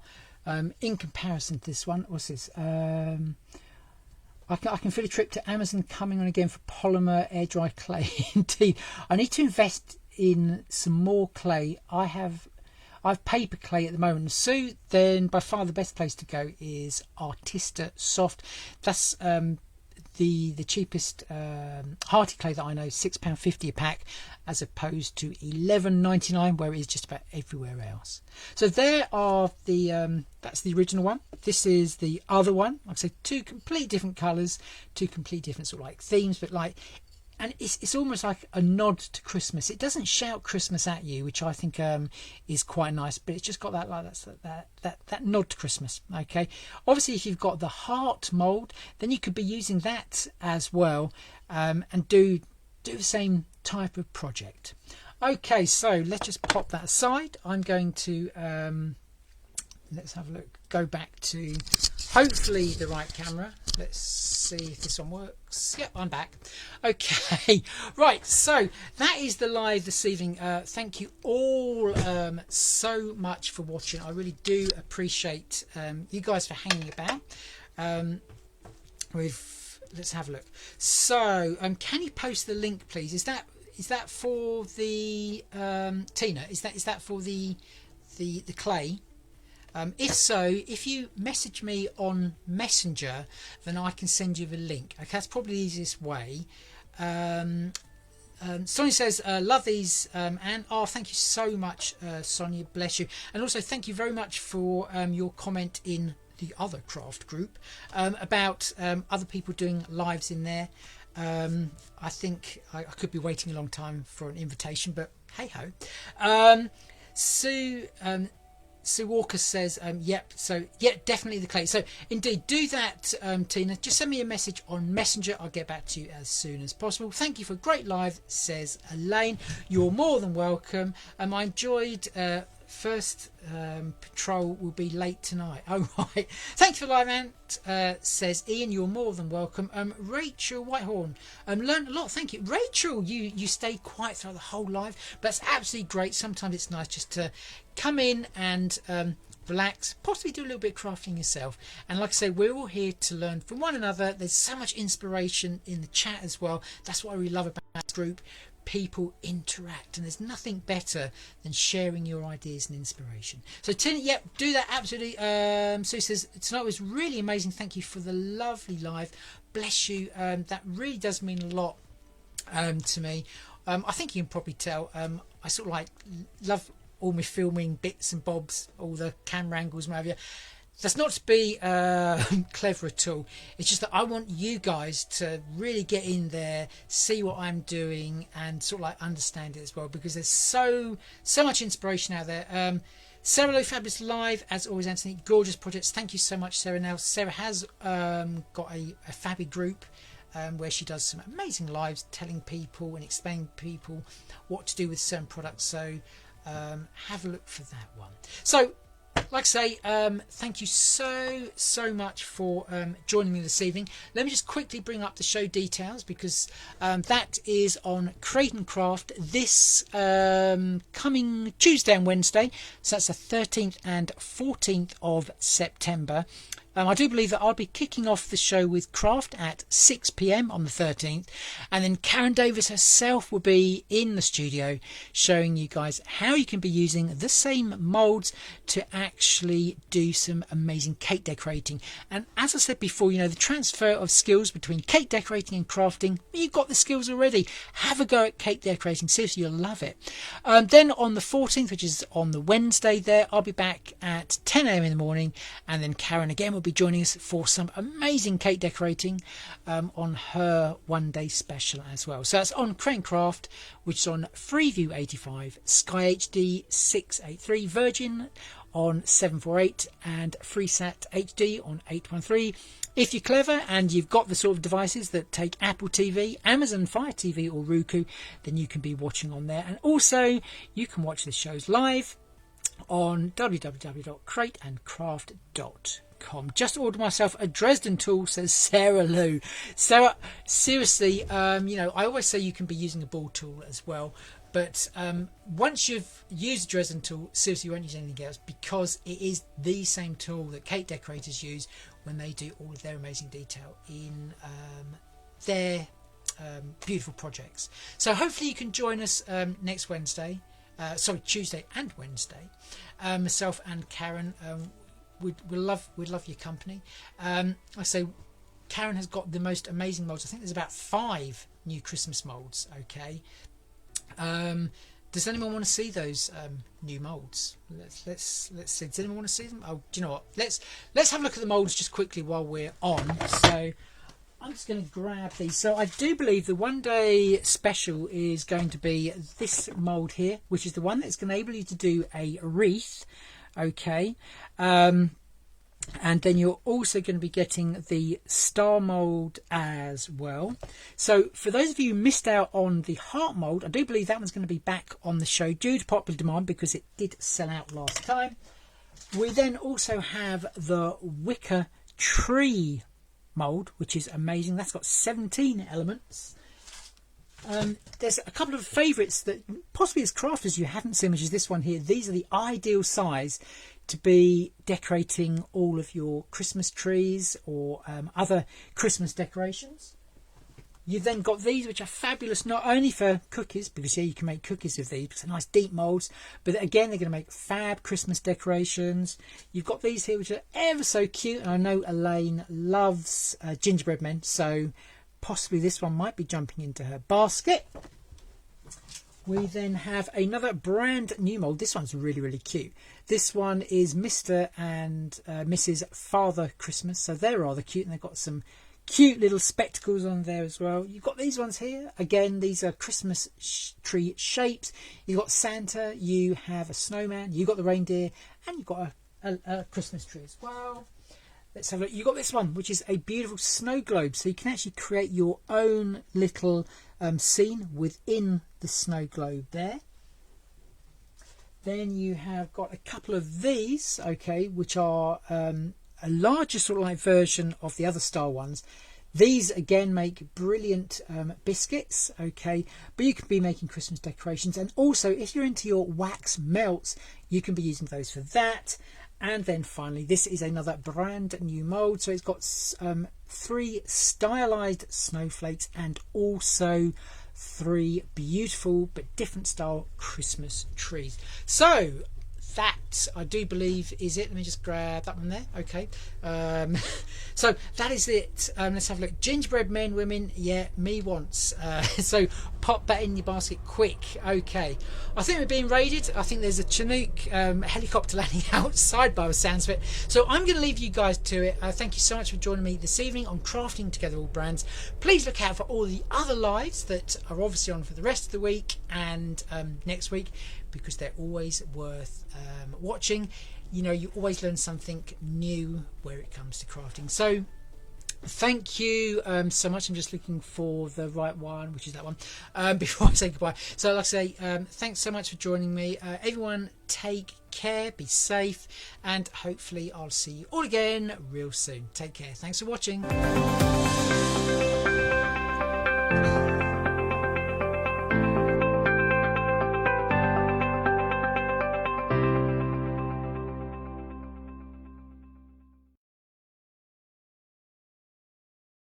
in comparison to this one. What's this? I can feel a trip to Amazon coming on again for polymer air dry clay. Indeed, I need to invest in some more clay. I've paper clay at the moment. So then by far the best place to go is Artista Soft. That's the cheapest hearty clay that I know, £6.50 a pack, as opposed to £11.99 where it is just about everywhere else. So there are the that's the original one. This is the other one. Like I say, two complete different colours, two complete different sort of like themes, but like, and it's almost like a nod to Christmas. It doesn't shout Christmas at you, which I think is quite nice, but it's just got that like that nod to Christmas. Okay, obviously if you've got the heart mould, then you could be using that as well, and do the same type of project. Okay, so let's just pop that aside. I'm going to let's have a look. Go back to hopefully the right camera. Let's see if this one works. Yep, I'm back. Okay, right, so that is the live this evening. Thank you all so much for watching. I really do appreciate you guys for hanging about. Let's have a look. So can you post the link, please? Is that for the Tina? Is that for the clay? If so, if you message me on Messenger, then I can send you the link. Okay, that's probably the easiest way. Sonia says, love these, and thank you so much, Sonia, bless you. And also thank you very much for your comment in the other craft group about other people doing lives in there. I think I could be waiting a long time for an invitation, but hey ho. Sue Walker says, yep, so yeah, definitely the clay. So indeed, do that, Tina. Just send me a message on Messenger. I'll get back to you as soon as possible. Thank you for a great live, says Elaine. You're more than welcome. I enjoyed first patrol will be late tonight. Oh right, thanks for live, Ant, says Ian. You're more than welcome. Rachel Whitehorn learned a lot. Thank you, Rachel. You stayed quiet throughout the whole live, but that's absolutely great. Sometimes it's nice just to come in and relax, possibly do a little bit of crafting yourself. And like I say, we're all here to learn from one another. There's so much inspiration in the chat as well. That's what I really love about this group. People interact, and there's nothing better than sharing your ideas and inspiration. So Tina, yep, do that absolutely. Sue says tonight was really amazing. Thank you for the lovely live. Bless you. That really does mean a lot to me. I think you can probably tell. I sort of like love all my filming bits and bobs, all the camera angles, and what have you. That's not to be clever at all. It's just that I want you guys to really get in there, see what I'm doing, and sort of like understand it as well, because there's so much inspiration out there. Sarah Lowe, fabulous live as always, Anthony. Gorgeous projects. Thank you so much, Sarah. Now Sarah has got a fabby group where she does some amazing lives, telling people and explaining to people what to do with certain products. So have a look for that one. So like I say, thank you so much for joining me this evening. Let me just quickly bring up the show details, because that is on Create and Craft this coming Tuesday and Wednesday. So that's the 13th and 14th of September. I do believe that I'll be kicking off the show with craft at 6 p.m. on the 13th, and then Karen Davis herself will be in the studio showing you guys how you can be using the same moulds to actually do some amazing cake decorating. And as I said before, you know, the transfer of skills between cake decorating and crafting, you've got the skills already. Have a go at cake decorating, seriously, you'll love it. Then on the 14th, which is on the Wednesday there, I'll be back at 10 a.m. in the morning, and then Karen again will will be joining us for some amazing cake decorating on her one-day special as well. So that's on Crane Craft, which is on Freeview 85, Sky HD 683, Virgin on 748, and FreeSat HD on 813. If you're clever and you've got the sort of devices that take Apple TV, Amazon Fire TV or Roku, then you can be watching on there. And also you can watch the shows live on www.crateandcraft.com. Just ordered myself a Dresden tool, says Sarah Lou. Sarah, seriously, you know, I always say you can be using a ball tool as well. But once you've used the Dresden tool, seriously, you won't use anything else, because it is the same tool that cake decorators use when they do all of their amazing detail in their beautiful projects. So hopefully you can join us next Wednesday. Tuesday and Wednesday. Myself and Karen, we'd love your company. I say Karen has got the most amazing molds. I think there's about 5 new Christmas molds. Okay. Does anyone want to see those new molds? Let's see. Does anyone want to see them? Oh, do you know what? Let's have a look at the molds just quickly while we're on. So I'm just going to grab these. So I do believe the one-day special is going to be this mould here, which is the one that's going to enable you to do a wreath. Okay. And then you're also going to be getting the star mould as well. So for those of you who missed out on the heart mould, I do believe that one's going to be back on the show due to popular demand, because it did sell out last time. We then also have the wicker tree mould, which is amazing. That's got 17 elements. There's a couple of favourites that possibly as crafters you haven't seen, which is this one here. These are the ideal size to be decorating all of your Christmas trees or other Christmas decorations. You've then got these, which are fabulous, not only for cookies, because yeah, you can make cookies with these, because they're nice deep moulds, but again, they're going to make fab Christmas decorations. You've got these here, which are ever so cute, and I know Elaine loves gingerbread men, so possibly this one might be jumping into her basket. We then have another brand new mould. This one's really, really cute. This one is Mr. and Mrs. Father Christmas, so they're rather cute, and they've got some cute little spectacles on there as well. You've got these ones here. Again, these are Christmas tree shapes. You've got Santa, you have a snowman, you've got the reindeer, and you've got a Christmas tree as well. Let's have a look. You've got this one, which is a beautiful snow globe. So you can actually create your own little scene within the snow globe there. Then you have got a couple of these, okay, which are a larger sort of like version of the other star ones. These again make brilliant biscuits, okay, but you can be making Christmas decorations, and also if you're into your wax melts, you can be using those for that. And then finally, this is another brand new mould. So it's got 3 stylized snowflakes and also 3 beautiful but different style Christmas trees. So that, I do believe, is it. Let me just grab that one there. Okay. So that is it. Let's have a look. Gingerbread men, women, yeah, me once. So pop that in your basket quick. Okay. I think we're being raided. I think there's a Chinook helicopter landing outside by the sounds of it. So I'm going to leave you guys to it. Thank you so much for joining me this evening on Crafting Together All Brands. Please look out for all the other lives that are obviously on for the rest of the week and next week, because they're always worth watching. You know, you always learn something new where it comes to crafting. So thank you so much. I'm just looking for the right one, which is that one, before I say goodbye. So like I say, thanks so much for joining me. Everyone take care, be safe, and hopefully I'll see you all again real soon. Take care. Thanks for watching.